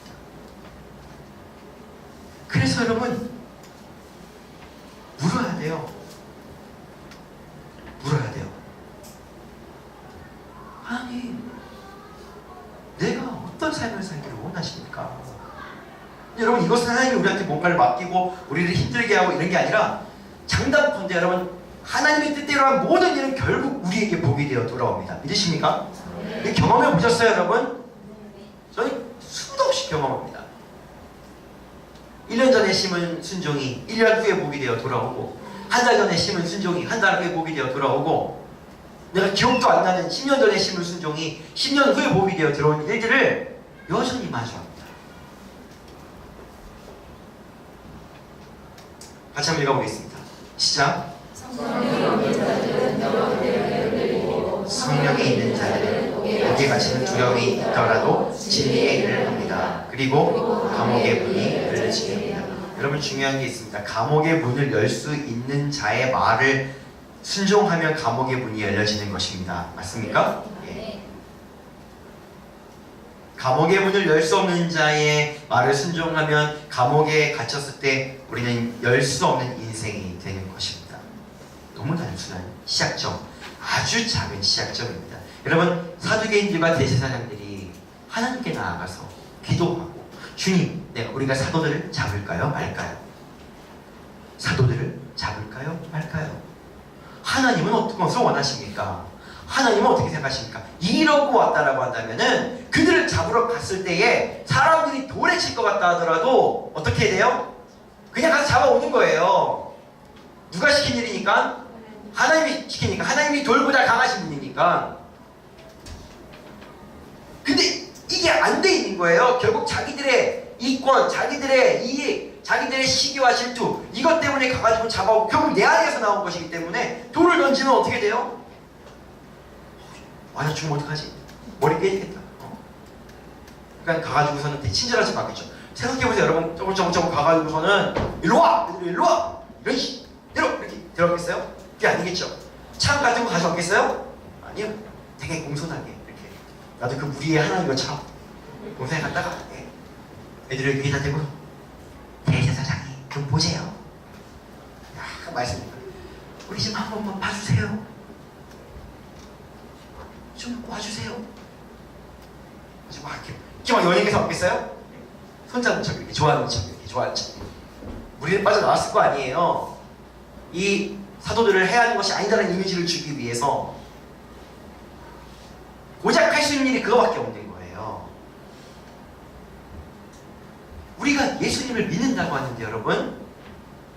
그래서 여러분, 물어야 돼요. 물어야 돼요. 아니, 내가 어떤 삶을 살기를 원하십니까? 여러분, 이것은 하나님이 우리한테 뭔가를 맡기고 우리를 힘들게 하고 이런 게 아니라 장담컨대 여러분, 하나님의 뜻대로 한 모든 일은 결국 우리에게 복이 되어 돌아옵니다. 믿으십니까? 네. 경험해 보셨어요, 여러분? 저는 수도 없이 경험합니다. 1년 전에 심은 순종이 1년 후에 복이 되어 돌아오고, 한 달 전에 심은 순종이 한 달 후에 복이 되어 돌아오고, 내가 기억도 안 나는 10년 전에 심은 순종이 10년 후에 복이 되어 들어온 일들을 여전히 마주합니다. 같이 한번 읽어보겠습니다. 시작. 성령이 있는 자들은 거기에 갇히는 두려움이 있더라도 진리의 일을 합니다. 그리고 감옥의 문이 열려지게 합니다. 여러분, 중요한 게 있습니다. 감옥의 문을 열 수 있는 자의 말을 순종하면 감옥의 문이 열려지는 것입니다. 맞습니까? 예. 감옥의 문을 열 수 없는 자의 말을 순종하면 감옥에 갇혔을 때 우리는 열 수 없는 인생이 되는 것입니다. 너무 단순한 시작점, 아주 작은 시작점입니다. 여러분, 사두개인들과 대제사장들이 하나님께 나아가서 기도하고, 주님, 우리가 사도들을 잡을까요? 말까요? 사도들을 잡을까요? 말까요? 하나님은 어떤 것을 원하십니까? 하나님은 어떻게 생각하십니까? 이러고 왔다라고 한다면은 그들을 잡으러 갔을 때에 사람들이 돌에 칠 것 같다 하더라도 어떻게 해야 돼요? 그냥 가서 잡아오는 거예요. 누가 시킨 일이니까? 하나님이 시키니까. 하나님이 돌보다 강하신 분이니까. 근데 이게 안 돼 있는 거예요. 결국 자기들의 이권, 자기들의 이익, 자기들의 시기와 질투, 이것 때문에 가가지고 잡아오고 결국 내 안에서 나온 것이기 때문에 돌을 던지면 어떻게 돼요? 맞아 죽으면 어떡하지? 머리 깨지겠다. 그러니까 가가지고서는 친절하지 않겠죠. 생각해보세요. 여러분, 저거 가가지고서는 일로 와! 일로 와! 이런 식! 내려! 이렇게 들어갔겠어요? 그게 아니겠죠. 창 같은 거 가져왔겠어요? 아니요. 되게 공손하게 이렇게. 나도 그 무리의 하나인 것처럼 공손하게 갔다가 애들을 위에다 대고, 대제사장이 좀 보세요. 야, 말씀입니다. 우리 좀 한 번만 봐주세요. 좀 와주세요. 좀 이렇게 막 연예계에서 왔겠어요? 손잡은 척, 이렇게 좋아하는 척, 이렇게 좋아하는 척. 우리는 빠져나왔을 거 아니에요. 이 사도들을 해야 하는 것이 아니다라는 이미지를 주기 위해서 고작 할 수 있는 일이 그거밖에 없는 거예요. 우리가 예수님을 믿는다고 하는데 여러분,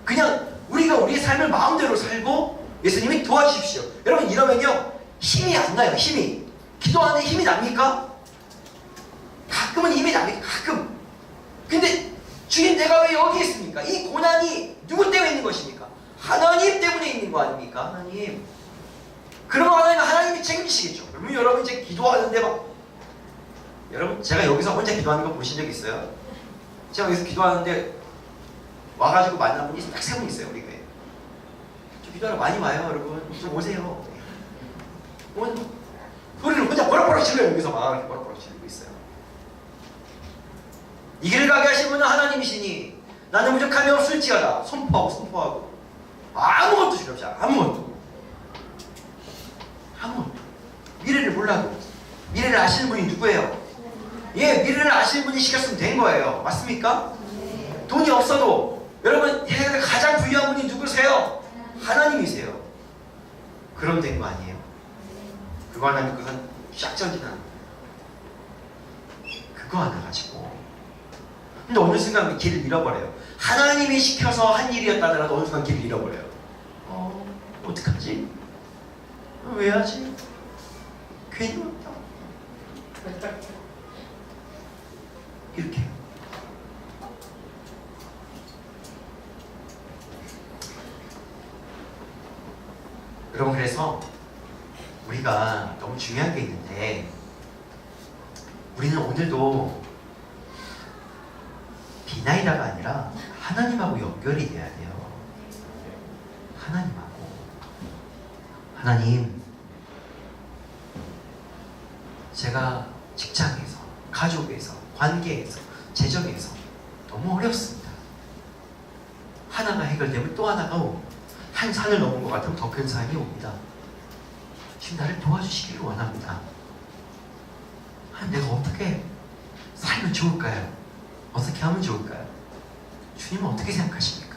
그냥 우리가 우리의 삶을 마음대로 살고 예수님이 도와주십시오. 여러분, 이러면요 힘이 안 나요. 힘이. 기도하는데 힘이 납니까? 가끔은 힘이 납니까? 가끔. 근데 주님, 내가 왜 여기 있습니까? 이 고난이 누구 때문에 있는 것입니까? 하나님 때문에 있는 거 아닙니까? 하나님. 그러면 하나님이 책임지시겠죠. 그러면 여러분 이제 기도하는데 막, 여러분 제가 여기서 혼자 기도하는 거 보신 적 있어요? 제가 여기서 기도하는데 와가지고 만난 분이 딱 3분 있어요. 우리 교회에. 저 기도하러 많이 와요 여러분. 좀 오세요. 오늘 소리를 혼자 버럭버럭 질러요. 여기서 막 이렇게 버럭버럭 지르고 있어요. 이 길을 가게 하신 분은 하나님이시니 나는 부족함이 없을지어다. 선포하고 아무것도 필요 없지. 아무것도. 미래를 몰라도 미래를 아시는 분이 누구예요? 예, 미래를 아시는 분이 시켰으면 된 거예요. 맞습니까? 돈이 없어도 여러분 세상에 가장 부유한 분이 누구세요? 하나님이세요. 그럼 된 거 아니에요? 그거 하나 그건 쫙 전진하는 그거 하나 가지고. 근데 어느 순간 길을 잃어버려요. 하나님이 시켜서 한 일이었다더라도 어느 순간 길을 잃어버려요. 어떡하지? 왜 하지? 괜히 왔다. 이렇게. 여러분 그래서 우리가 너무 중요한 게 있는데 우리는 오늘도 비나이다가 아니라 하나님하고 연결이 돼야 돼요. 하나님하고. 하나님, 제가 직장에서, 가족에서, 관계에서, 재정에서 너무 어렵습니다. 하나가 해결되면 또 하나가 오고 한 산을 넘은 것 같으면 더 큰 산이 옵니다. 지금 나를 도와주시기를 원합니다. 내가 어떻게 살면 좋을까요? 어떻게 하면 좋을까요? 주님은 어떻게 생각하십니까?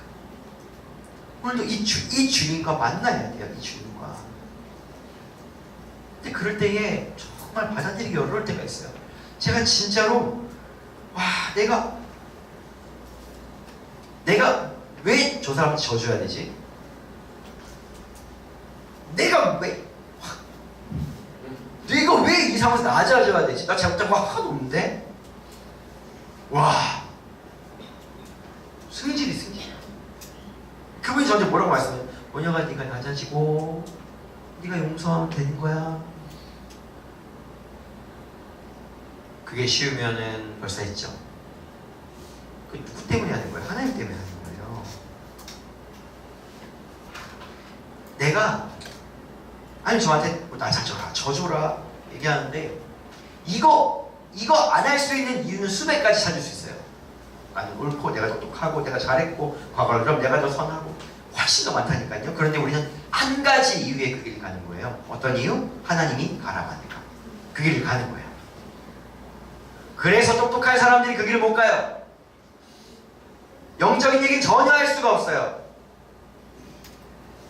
오늘도 이 주님과 만나야 돼요. 이 주님과. 근데 그럴 때에 정말 받아들이기 어려울 때가 있어요. 제가 진짜로 내가 왜 저 사람한테 져줘야 되지? 내가 왜 이 상황에서 낮아져야 되지? 나 잘못한 거 하나도 없는데? 승질이. 그분이 저한테 뭐라고 말씀해요? 원영아, 네가 낮아지고 네가 용서하면 되는 거야. 그게 쉬우면은 벌써 했죠. 그 누구 때문에 하는 거예요? 하나님 때문에 하는 거예요. 내가 저한테 낮아져라, 져줘라 얘기하는데 이거 안 할 수 있는 이유는 수백 가지 찾을 수 있어요. 나는 옳고 내가 똑똑하고 내가 잘했고 과거를 그럼 내가 더 선하고 훨씬 더 많다니까요. 그런데 우리는 한 가지 이유에 그 길을 가는 거예요. 어떤 이유? 하나님이 가라고 하니까 그 길을 가는 거예요. 그래서 똑똑한 사람들이 그 길을 못 가요. 영적인 얘기는 전혀 할 수가 없어요.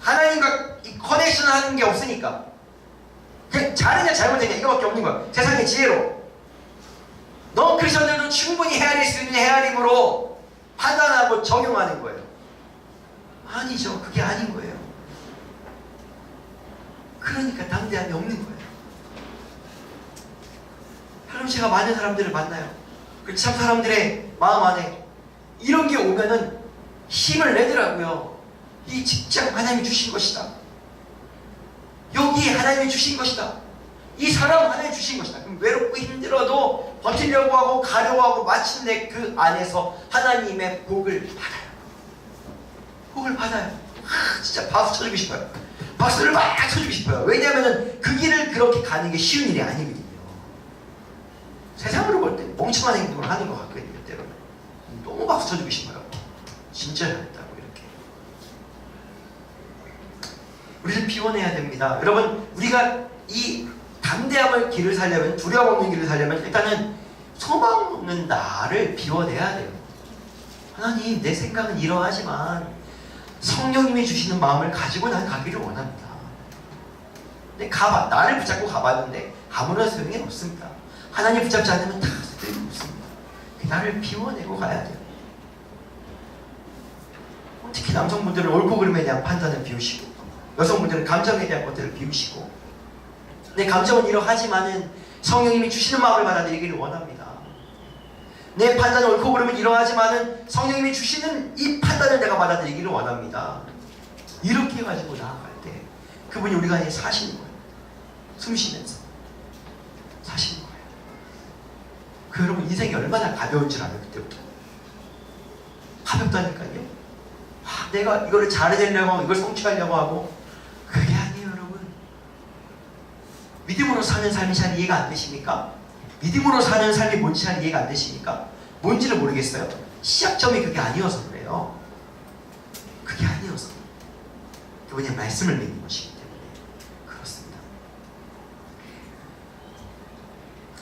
하나님과 이 커넥션을 하는 게 없으니까 그냥 잘했냐 잘못했냐 이거밖에 없는 거야. 세상의 지혜로 크리스천들도 충분히 헤아릴 수 있는 헤아림으로 판단하고 적용하는 거예요. 아니죠. 그게 아닌 거예요. 그러니까 담대함이 없는 거예요. 하나님, 제가 많은 사람들을 만나요. 참 사람들의 마음 안에 이런 게 오면은 힘을 내더라고요. 이 직장 하나님이 주신 것이다. 여기 하나님이 주신 것이다. 이 사람 하나님이 주신 것이다. 그럼 외롭고 힘들어도 버티려고 하고 가려고 하고 마침내 그 안에서 하나님의 복을 받아요. 복을 받아요. 진짜 박수 쳐주고 싶어요. 박수를 막 쳐주고 싶어요. 왜냐하면 그 길을 그렇게 가는 게 쉬운 일이 아니거든요. 세상으로 볼 때 멍청한 행동을 하는 것 같거든요. 때로는. 너무 박수 쳐주고 싶어요. 진짜 잘했다고 이렇게. 우리를 비워내야 됩니다. 여러분, 우리가 이 담대함을 길을 살려면, 두려움 없는 길을 살려면 일단은 소망 없는 나를 비워내야 돼요. 하나님, 내 생각은 이러하지만 성령님이 주시는 마음을 가지고 난 가기를 원합니다. 근데 나를 붙잡고 가봤는데 아무런 소용이 없습니다. 하나님 붙잡지 않으면 다 소용이 없습니다. 나를 비워내고 가야 돼요. 특히 남성분들은 옳고 그름에 대한 판단을 비우시고, 여성분들은 감정에 대한 것들을 비우시고, 내 감정은 이러하지만은 성령님이 주시는 마음을 받아들이기를 원합니다. 내 판단은 옳고 그름은 이러하지만은 성령님이 주시는 이 판단을 내가 받아들이기를 원합니다. 이렇게 가지고 나아갈 때 그분이 우리 안에 사시는 거예요. 숨 쉬면서 사시는 거예요. 그 여러분 인생이 얼마나 가벼운 줄 알아요? 그때부터 가볍다니까요. 내가 이거를 잘해내려고 하고 이걸 성취하려고 하고 그게 아니에요 여러분. 믿음으로 사는 삶이 잘 이해가 안 되십니까? 믿음으로 사는 삶이 뭔지 잘 이해가 안 되십니까? 뭔지를 모르겠어요. 시작점이 그게 아니어서 그래요. 그게 아니어서. 그분이 말씀을 믿는 것이기 때문에 그렇습니다.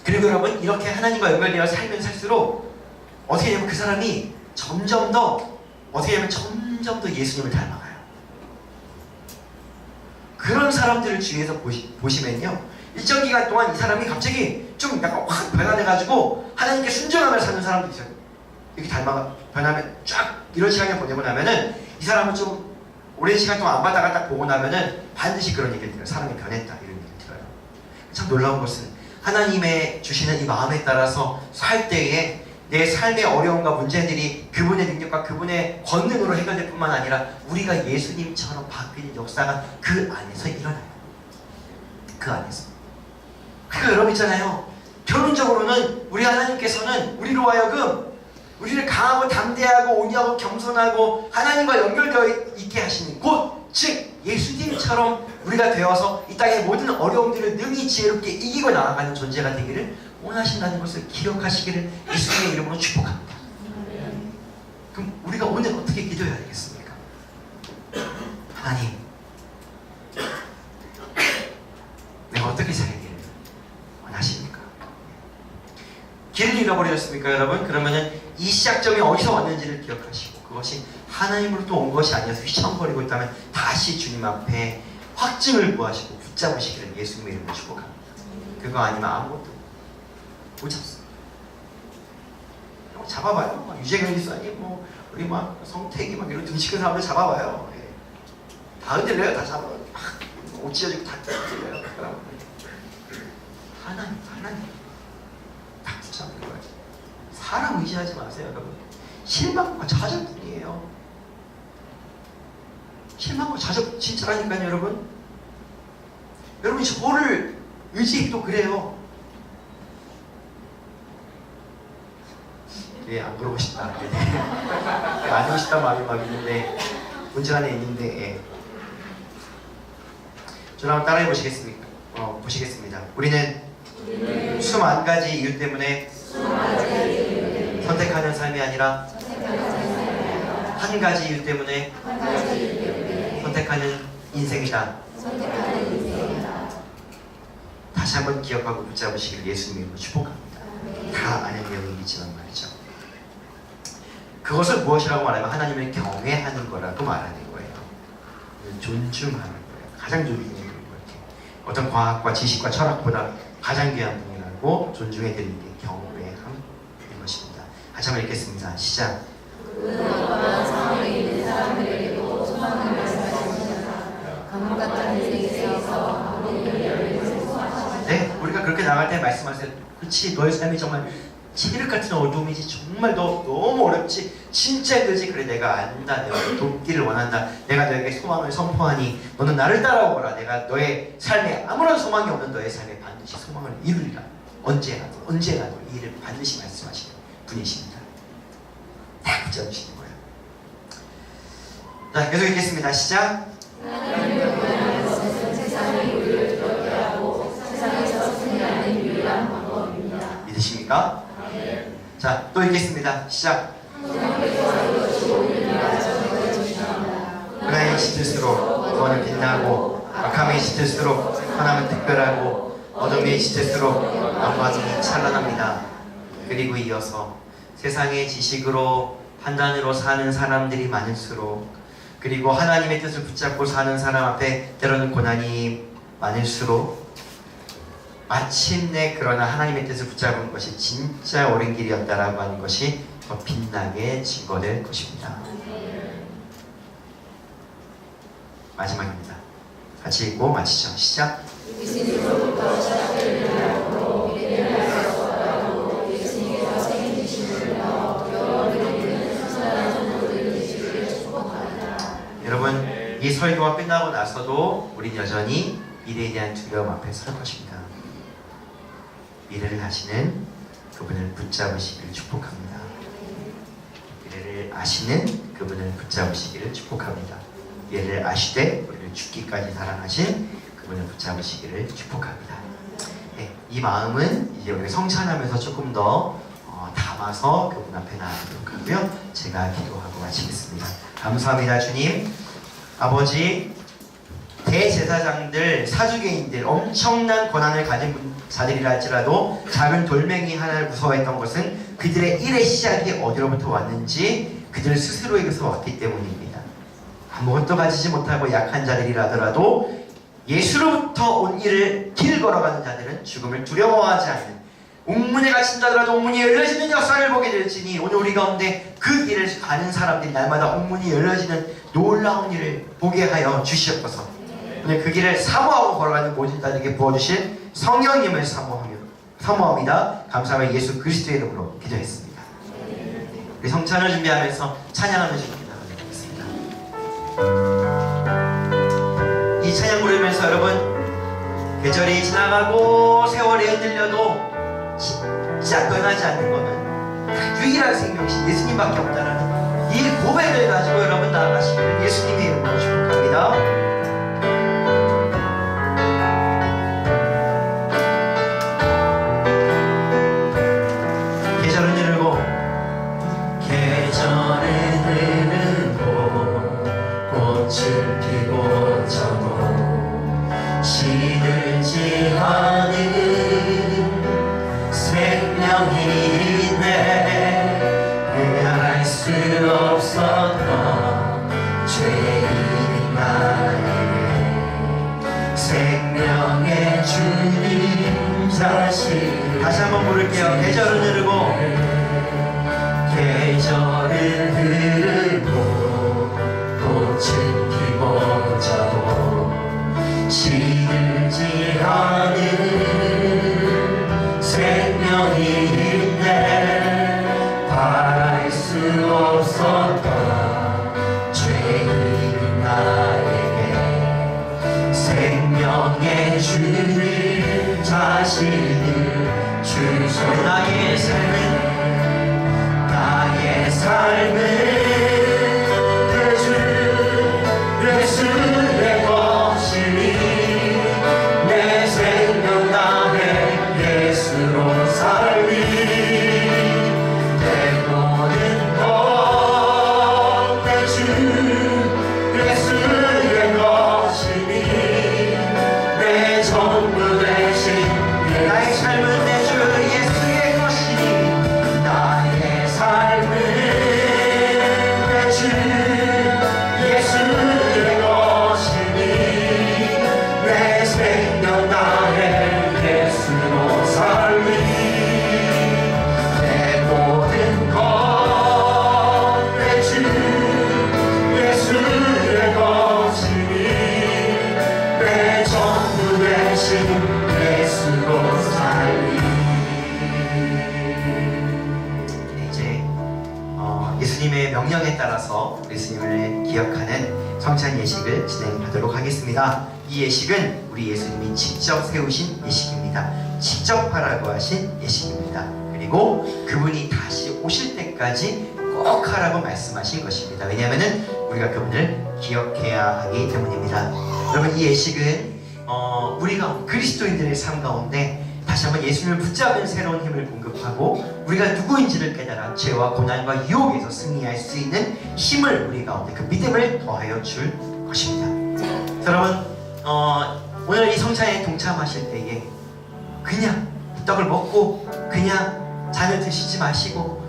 그리고 여러분 이렇게 하나님과 연결되어 살면 살수록 어떻게 되면 그 사람이 점점 더 예수님을 닮아가요. 그런 사람들을 주위에서 보시면요, 일정 기간 동안 이 사람이 갑자기 좀 약간 확 변화돼가지고 하나님께 순종하며 사는 사람도 있어요. 이렇게 변하면 쫙 이런 시간을 보내고 나면은 이 사람은 좀 오랜 시간 동안 안 받다가 딱 보고 나면은 반드시 그런 얘기를 들어요. 사람이 변했다 이런 얘기를 들어요. 참 놀라운 것은 하나님의 주시는 이 마음에 따라서 살 때에 내 삶의 어려움과 문제들이 그분의 능력과 그분의 권능으로 해결될 뿐만 아니라 우리가 예수님처럼 바뀌는 역사가 그 안에서 일어나요. 그 안에서. 그러니까 여러분 있잖아요. 결론적으로는 우리 하나님께서는 우리로 하여금 우리를 강하고 담대하고 온유하고 겸손하고 하나님과 연결되어 있게 하시는 곳, 즉 예수님처럼 우리가 되어서 이 땅의 모든 어려움들을 능히 지혜롭게 이기고 나아가는 존재가 되기를 원하신다는 것을 기억하시기를 예수님의 이름으로 축복합니다. 그럼 우리가 오늘 어떻게 기도해야 되겠습니까? 하나님, 내가 어떻게 살기를 원하십니까? 길을 잃어버렸습니까 여러분? 그러면은 이 시작점이 어디서 왔는지를 기억하시고 그것이 하나님으로부터 온 것이 아니어서 휘청거리고 있다면 다시 주님 앞에 확증을 구하시고 붙잡으시기를 예수님의 이름으로 축복합니다. 그거 아니면 아무것도 못 잡습니다. 잡아봐요. 유재근 리사님, 우리 성택이 이런 등식한 사람들 잡아봐요. 다 흔들려요. 다 잡아요. 옷 찢어지고 다 흔들려요. 하나님 다 붙잡는 거예요. 사람 의지하지 마세요 여러분. 실망과 좌절뿐이에요. 실망과 좌절 진짜라니까요 여러분. 여러분 저를 의지해도 그래요. 안 그러고 싶다. 안 그러고 싶다 마음이 막 있는데 문제 안에 있는데 저를 한번 따라해 보시겠습니까? 보시겠습니다. 우리는 수만 가지 이유 때문에 선택하는 삶이 아니라 한 가지 이유 때문에 선택하는 인생이다. 다시 한번 기억하고 붙잡으시길 예수님의 이름으로 축복합니다. 다 아는 내용이지만 말이죠. 그것을 무엇이라고 말하면 하나님을 경외하는 거라고 말하는 거예요. 존중하는 거예요. 가장 존중하는 거예요. 어떤 과학과 지식과 철학보다 가장 귀한 분이라고 존중해드리는 게 경외함인 것입니다. 다시 한번 읽겠습니다. 시작. 그는 어떠한 상황에 있는 사람들에게도 소망을 말씀하십니다. 강물 같은 인생에서 우리를 열리고 소망하십니다. 네, 우리가 그렇게 나갈 때 말씀하세요. 그렇지, 너의 삶이 정말 칠흑 같은 어둠이지. 정말 너무 어렵지. 진짜 힘들지. 그래, 내가 안다. 내가 돕기를 원한다. 내가 너에게 소망을 선포하니 너는 나를 따라오거라. 내가 너의 삶에 아무런 소망이 없는 너의 삶에 반드시 소망을 이루리라. 언제라도 이 일을 반드시 말씀하시는 분이십니다. 다 붙잡으시는 거예요. 자, 계속 읽겠습니다. 시작. 하나님을 구하는 것은 세상이 우리를 두렵게 하고 세상에서 승리하는 유일한 방법입니다. 믿으십니까? 자, 또 읽겠습니다. 시작. 은하에 짙을수록 그거는 빛나고 악함에 짙을수록 하나님은 특별하고 어둠에 짙을수록 영광이 찬란합니다. 그리고 이어서 세상의 지식으로 판단으로 사는 사람들이 많을수록 그리고 하나님의 뜻을 붙잡고 사는 사람 앞에 때로는 고난이 많을수록 마침내 그러나 하나님의 뜻을 붙잡은 것이 진짜 옳은 길이었다라고 하는 것이 더 빛나게 증거될 것입니다. 마지막입니다. 같이 읽고 마치죠. 시작. 예수님으로부터 시작될 일로 미래를 알 수 없다고 예수님께서 책임지시며 여러분에게는 순수한 성도들이 되시기를 축복합니다. 여러분, 이 설교가 끝나고 나서도 우린 여전히 미래에 대한 두려움 앞에 설 것입니다. 미래를 아시는 그분을 붙잡으시기를 축복합니다. 미래를 아시는 그분을 붙잡으시기를 축복합니다. 미래를 아시되 우리를 죽기까지 사랑하신 그분을 붙잡으시기를 축복합니다. 네, 이 마음은 이제 우리가 성찬하면서 조금 더 담아서 그분 앞에 나아가도록 하고요. 제가 기도하고 마치겠습니다. 감사합니다. 주님, 아버지, 대제사장들, 사두개인들, 엄청난 권한을 가진 자들이라 할지라도 작은 돌멩이 하나를 무서워했던 것은 그들의 일의 시작이 어디로부터 왔는지 그들 스스로에게서 왔기 때문입니다. 아무것도 가지지 못하고 약한 자들이라 하더라도 예수로부터 온 일을 길 걸어가는 자들은 죽음을 두려워하지 않는, 옥문에 갇힌 자더라도 옥문이 열려지는 역사를 보게 될지니 오늘 우리 가운데 그 길을 가는 사람들이 날마다 옥문이 열려지는 놀라운 일을 보게 하여 주시옵소서. 오늘 그 길을 사모하고 걸어가는 모든 자들에게 부어주실 성령님을 사모합니다. 감사하며 예수 그리스도의 이름으로 기도했습니다. 우리 성찬을 준비하면서 찬양하는 시간이 나가겠습니다. 이 찬양 부르면서 여러분, 계절이 지나가고 세월이 흔들려도 진짜 변하지 않는 것은 유일한 생명이신 예수님밖에 없다는 이 고백을 가지고 여러분 나아가시기를 예수님의 이름으로 축복합니다. 꽃을 피고 져도 시들지 않은 생명이 있네. 그알 수 없었던 죄인 나에게 생명의 주님 자신. 다시 한번 부를게요. 계절은 흐르고 계절은 흐르고 꽃은 피고 져도 시들지 않은 생명이 있네. 바랄 수 없었던 죄인 나에게 생명의 주님 자신을 주소. 나의 삶은 예수의 것이니 내 생명 나의 예수로 살리. 내 모든 것 내 주 예수의 것이니 내 전부 되신 나의 삶은 내 주 예수의 것이니 나의 삶은 내 주 예수의 것이니 내 생명 나의 예수로 살리. 내 모든 것 내 주 예수의 것이니 내 전부 되신 예수로 살리. 이제 예수님의 명령에 따라서 예수님을 기억하는 성찬 예식을 진행하도록 하겠습니다. 이 예식은 우리 예수님이 직접 세우신 예식입니다. 직접 하라고 하신 예식입니다. 그리고 그분이 다시 오실 때까지 꼭 하라고 말씀하신 것입니다. 왜냐하면 우리가 그분을 기억해야 하기 때문입니다. 여러분, 이 예식은 우리가 그리스도인들의 삶 가운데 다시 한번 예수님을 붙잡은 새로운 힘을 공급하고 우리가 누구인지를 깨달아 죄와 고난과 유혹에서 승리할 수 있는 힘을 우리 가운데, 그 믿음을 더하여 줄 것입니다. 여러분, 오늘 이 성찬에 동참하실 때에 그냥 떡을 먹고 그냥 잔을 드시지 마시고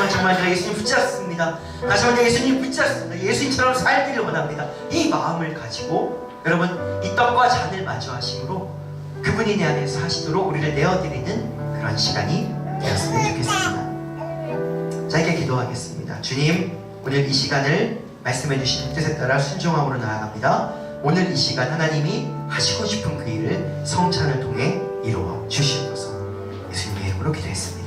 정말 제가 예수님 붙잡습니다. 다시 한번 예수님 붙잡습니다. 예수님처럼 살기를 원합니다. 이 마음을 가지고 여러분, 이 떡과 잔을 마주하심으로 그분이 내 안에서 하시도록 우리를 내어드리는 그런 시간이 되었으면 좋겠습니다. 자, 이렇게 기도하겠습니다. 주님, 오늘 이 시간을 말씀해 주신 뜻에 따라 순종함으로 나아갑니다. 오늘 이 시간 하나님이 하시고 싶은 그 일을 성찬을 통해 이루어 주시옵소서. 예수님의 이름으로 기도했습니다.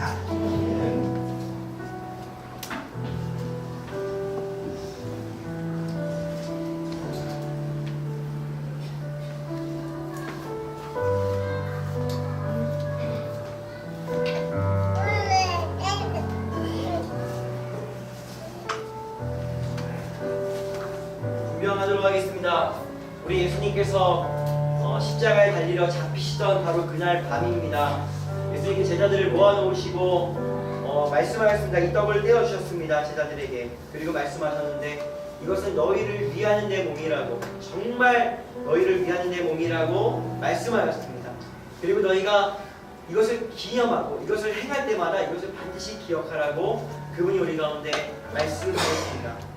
분명하도록 하겠습니다. 우리 예수님께서 십자가에 달리러 잡히시던 바로 그날 밤입니다. 예수님께 제자들을 모아놓으시고 말씀하셨습니다. 이 떡을 떼어주셨습니다. 제자들에게. 그리고 말씀하셨는데 이것은 너희를 위하는 내 몸이라고, 정말 너희를 위하는 내 몸이라고 말씀하셨습니다. 그리고 너희가 이것을 기념하고 이것을 행할 때마다 이것을 반드시 기억하라고 그분이 우리 가운데 말씀하셨습니다.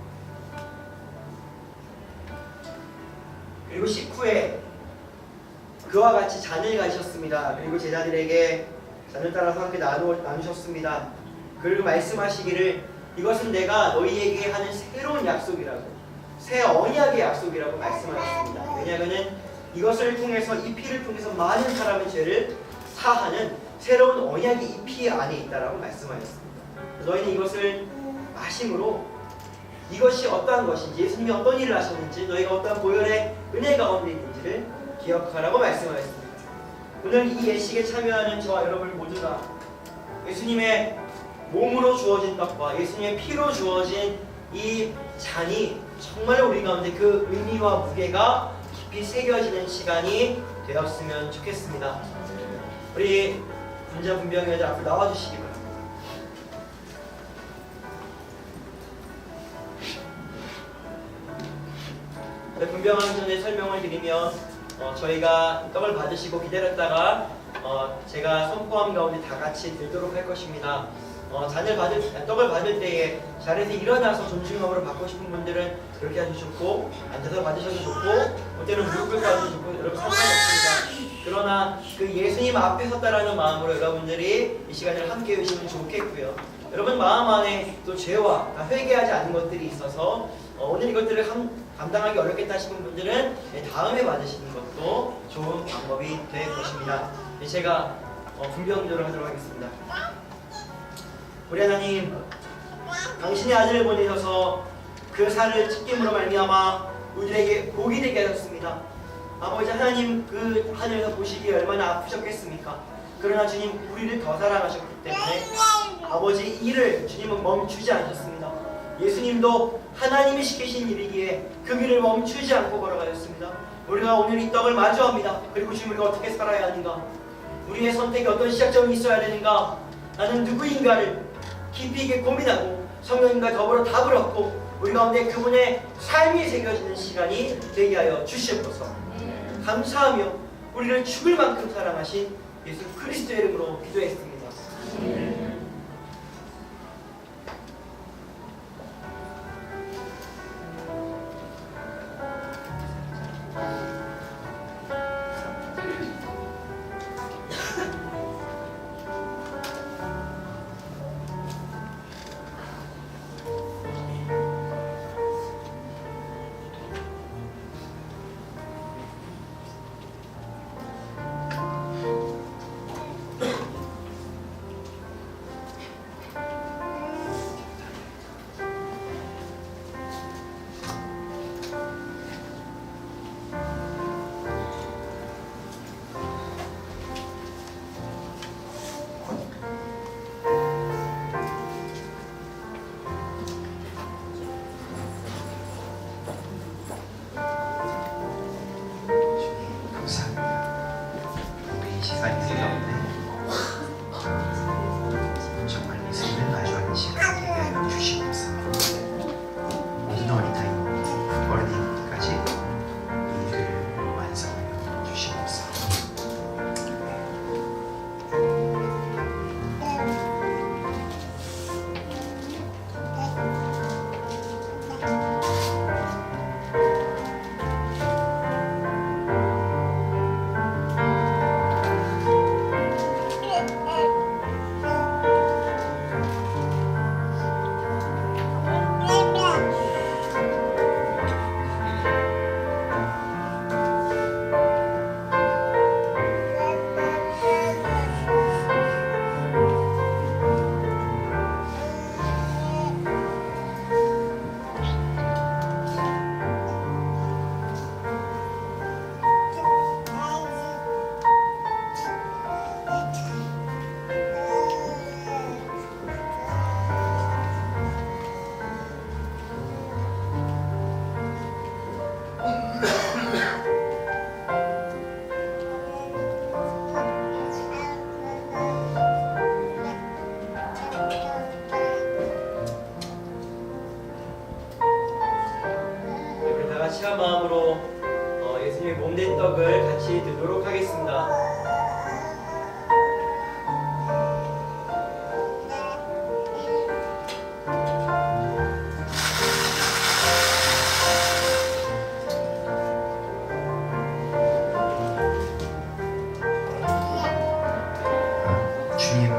그리고 식후에 그와 같이 잔을 가지셨습니다. 그리고 제자들에게 잔을 따라서 함께 나누셨습니다. 그리고 말씀하시기를 이것은 내가 너희에게 하는 새로운 약속이라고, 새 언약의 약속이라고 말씀하셨습니다. 왜냐하면 이것을 통해서, 이 피를 통해서 많은 사람의 죄를 사하는 새로운 언약이 이 피 안에 있다라고 말씀하셨습니다. 너희는 이것을 마심으로 이것이 어떠한 것인지, 예수님이 어떤 일을 하셨는지, 너희가 어떠한 보혈의 은혜 가운데 있는지를 기억하라고 말씀하셨습니다. 오늘 이 예식에 참여하는 저와 여러분 모두가 예수님의 몸으로 주어진 떡과 예수님의 피로 주어진 이 잔이 정말 우리 가운데 그 의미와 무게가 깊이 새겨지는 시간이 되었으면 좋겠습니다. 우리 분자 분병회들 앞으로 나와주시기 바랍니다. 분병하기 전에 설명을 드리면 저희가 떡을 받으시고 기다렸다가 제가 선포함 가운데 다 같이 들도록 할 것입니다. 떡을 받을 때에 자리에서 일어나서 존중함으로 받고 싶은 분들은 그렇게 하셔도 좋고, 앉아서 받으셔도 좋고, 때는 무릎 꿇고 하셔도 좋고, 여러분 상관없습니다. 그러나 그 예수님 앞에 섰다라는 마음으로 여러분들이 이 시간을 함께 해주시면 좋겠고요. 여러분 마음 안에 또 죄와 회개하지 않은 것들이 있어서 오늘 이것들을 감당하기 어렵겠다 싶은 분들은 다음에 받으시는 것도 좋은 방법이 될 것입니다. 제가 분병기도를 하도록 하겠습니다. 우리 하나님, 당신의 아들을 보내셔서 그 살을 찢김으로 말미암아 우리에게 복이 되게 하셨습니다. 아버지 하나님, 그 하늘에서 보시기에 얼마나 아프셨겠습니까? 그러나 주님, 우리를 더 사랑하셨기 때문에 아버지 일을 주님은 멈추지 않으셨습니다. 예수님도 하나님이 시키신 일이기에 그 길을 멈추지 않고 걸어가셨습니다. 우리가 오늘 이 떡을 마주합니다. 그리고 주님, 우리가 어떻게 살아야 하는가? 우리의 선택에 어떤 시작점이 있어야 되는가? 나는 누구인가를 깊이 있게 고민하고 성령님과 더불어 답을 얻고 우리 가운데 그분의 삶이 새겨지는 시간이 되게 하여 주시옵소서. 감사하며 우리를 죽을 만큼 사랑하신 예수 그리스도의 이름으로 기도했습니다. 떡을 같이 들도록 하겠습니다. 주님,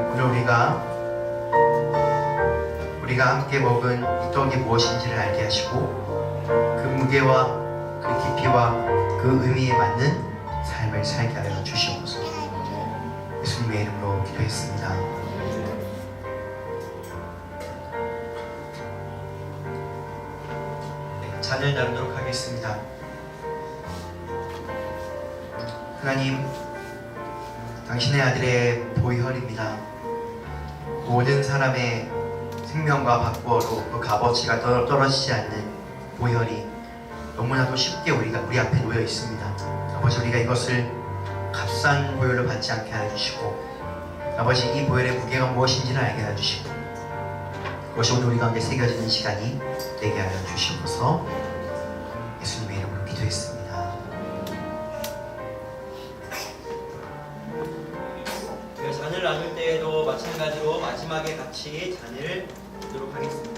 우리가 함께 먹은 이 떡이 무엇인지를 알게 하시고 그 무게와 그 깊이와 그 의미에 맞는 삶을 살게 하여 주시옵소서. 예수님의 이름으로 기도했습니다. 네, 잔을 나누도록 하겠습니다. 하나님, 당신의 아들의 보혈입니다. 모든 사람의 생명과 박보로 그 값어치가 떨어지지 않는 보혈이 너무나도 쉽게 우리 앞에 놓여 있습니다. 아버지, 우리가 이것을 값싼 보혈로 받지 않게 하여 주시고, 아버지, 이 보혈의 무게가 무엇인지를 알게 하여 주시고, 그것이 오늘 우리 가운데 새겨지는 시간이 되게 하여 주시옵소서. 예수님의 이름으로 기도했습니다. 잔을 나눌 때에도 마찬가지로 마지막에 같이 잔을 드리도록 하겠습니다.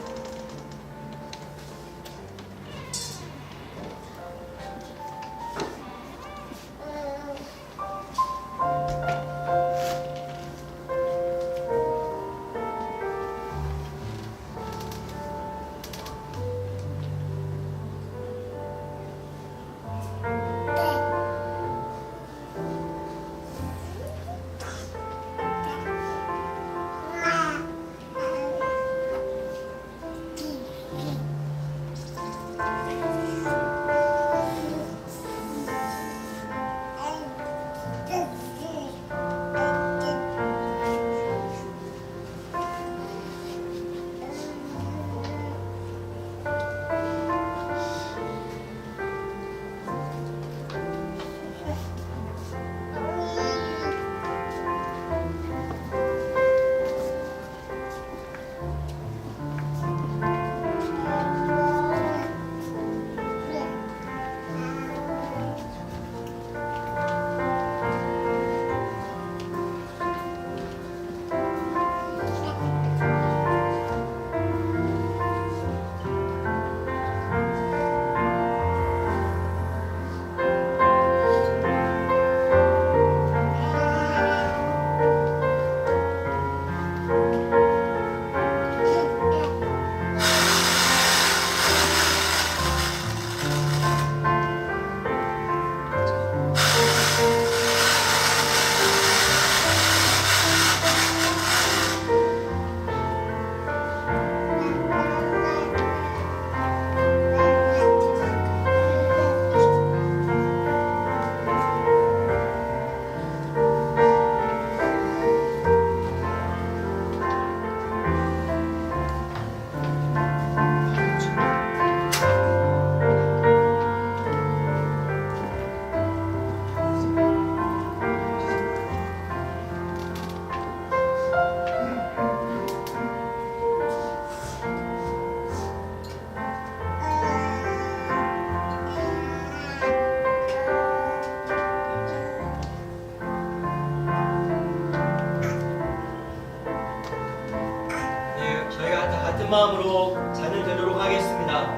같은 마음으로 잔을 들도록 하겠습니다.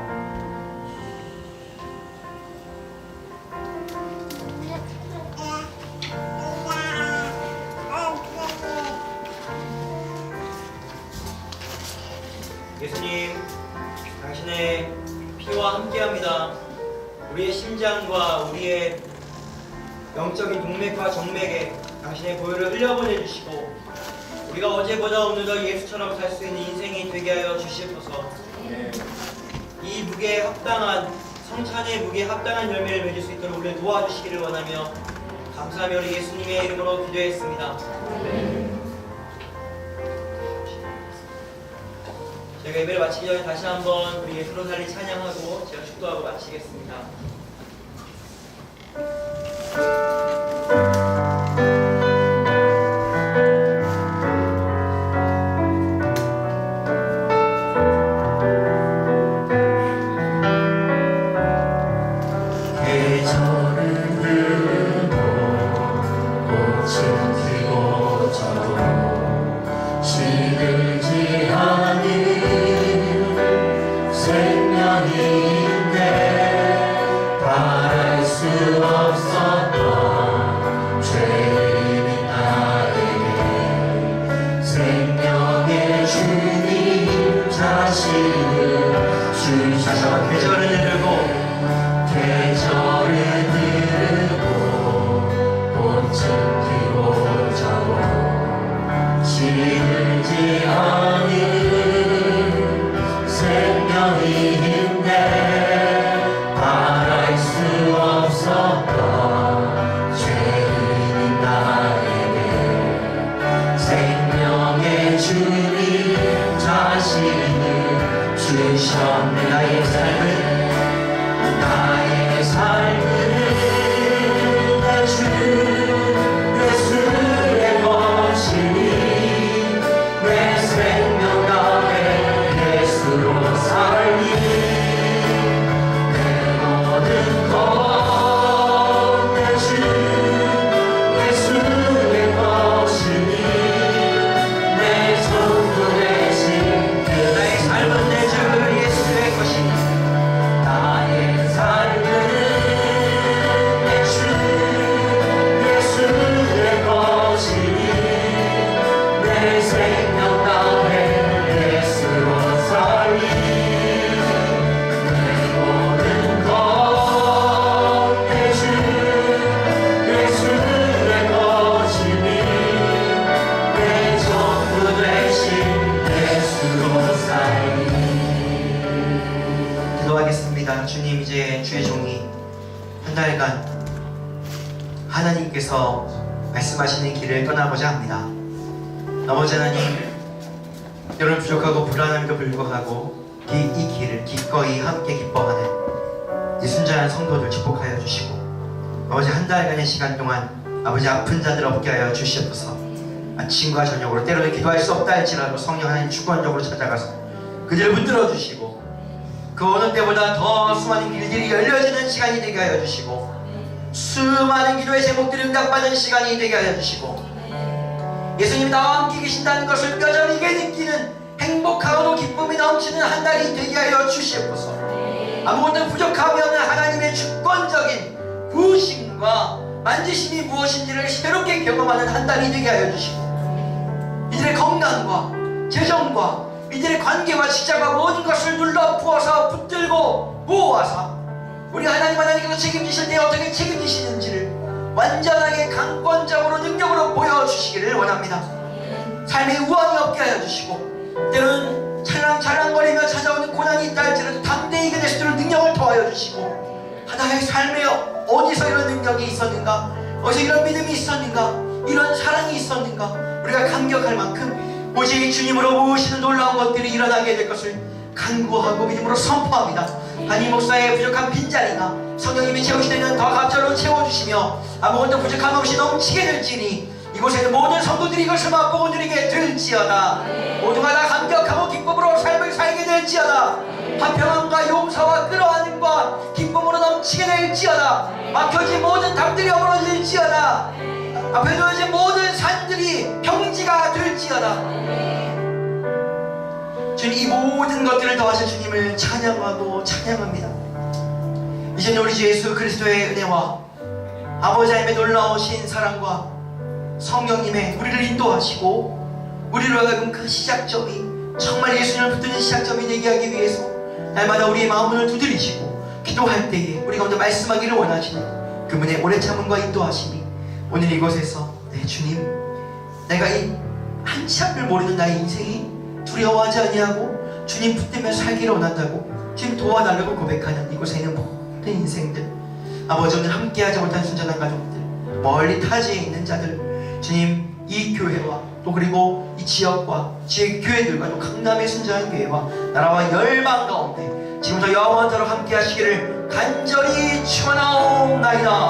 예수님, 당신의 피와 함께합니다. 우리의 심장과 우리의 영적인 동맥과 정맥에 당신의 보혈을 흘려보내주시고 우리가 어제보다 오늘도 예수처럼 살 수 있는 인생이 되게 하여 주시옵소서. 이 무게에 합당한, 성찬의 무게에 합당한 열매를 맺을 수 있도록 우리를 도와주시기를 원하며 감사하며 우리 예수님의 이름으로 기도했습니다. 저희가 예배를 마치기 전에 다시 한번 우리 예수로 살리 찬양하고 제가 축도하고 마치겠습니다. 계절은 자신을 다시 한번 계절을 내르고 계절을 들고 꽃은 피고 져도 지르지 않은 생명인데 바랄 수 없었던 죄인인 나에게 생명의 주님 자신을 주셨네. 나의 삶은 내 주 예수의 것이니 내 생명 가운데 예수로 살리 내 모든 것 내 주 예수의 것이니 내 전부 되신 나의 삶은 내 주 예수의 것이니 나의 삶은 내 주 예수의 것이니 내 생명 가운데 예수로 살리 내 모든 것 내 주 예수의 것이니 내 전부 되신 예수로 살리. 기도하겠습니다. 주님, 이제 주의 종이 한 달간 하나님께서 말씀하시는 길을 떠나고자 합니다. 아버지 하나님, 때로는 부족하고 불안함에도 불구하고 이 길을 기꺼이 함께 기뻐하는 이 순전한 성도들 축복하여 주시고, 아버지 한 달간의 시간 동안 아버지 아픈 자들 없게 하여 주시옵소서. 아침과 저녁으로 때로는 기도할 수 없다 할지라도 성령 하나님 주권적으로 찾아가서 그들을 붙들어 주시고, 그 어느 때보다 더 수많은 길들이 열려지는 시간이 되게 하여 주시고, 수많은 기도의 제목들이 응답받은 시간이 되게 하여 주시고, 예수님 나와 함께 계신다는 것을 뼈저리게 느끼는 행복하고 기쁨이 넘치는 한 달이 되게 하여 주시옵소서. 아무것도 부족함이 없는 하나님의 주권적인 부으심과 만지심이 무엇인지를 새롭게 경험하는 한 달이 되게 하여 주시고, 이들의 건강과 재정과 이들의 관계와 직장과 모든 것을 눌러 부어서 붙들고 모아서 우리 하나님께서 책임지실 때 어떻게 책임지시는지를 완전하게 강권적으로 능력으로 보여주시기를 원합니다. 삶에 우환이 없게 하여 주시고, 때로는 찰랑찰랑거리며 찾아오는 고난이 있다 할지라도 담대히 이겨낼 수 있도록 능력을 더하여 주시고, 하나의 삶에 어디서 이런 능력이 있었는가, 어디서 이런 믿음이 있었는가, 이런 사랑이 있었는가, 우리가 감격할 만큼 오직 주님으로 모으시는 놀라운 것들이 일어나게 될 것을 간구하고 믿음으로 선포합니다. 한이 목사의 부족한 빈자리가 성령님이 채우시는 더 갑절로 채워주시며 아무것도 부족함 없이 넘치게 될지니 이곳에는 모든 성도들이 이것을 맛보고 누리게 될지어다. 모두가 다 감격하고 기쁨으로 삶을 살게 될지어다. 화평함과 용서와 끌어안음과 기쁨으로 넘치게 될지어다. 막혀진 모든 담들이 어우러질지어다. 앞에 놓여진 모든 산들이 평지가 될지어다. 주님, 이 모든 것들을 더하신 주님을 찬양하고 찬양합니다. 이제는 우리 주 예수 그리스도의 은혜와 아버지 하나님의 놀라우신 사랑과 성령님의 우리를 인도하시고 우리로 하여금 그 시작점이 정말 예수님을 붙드는 시작점이 되게 하기 위해서 날마다 우리의 마음을 두드리시고 기도할 때에 우리 가운데 말씀하기를 원하시는 그분의 오래 참음과 인도하심이 오늘 이곳에서 네 주님, 내가 이 한치 앞을 모르는 나의 인생이 두려워하지 아니하고 주님 붙들며 살기를 원한다고 주님 도와달라고 고백하는 이곳에 있는 모든 인생들, 아버지 오늘 함께하지 못한 순전한 가족들, 멀리 타지에 있는 자들, 주님 이 교회와 또 그리고 이 지역과 지역 교회들과 또 강남의 순전한 교회와 나라와 열방 가운데 지금부터 영원토록 함께 하시기를 간절히 축원하옵나이다.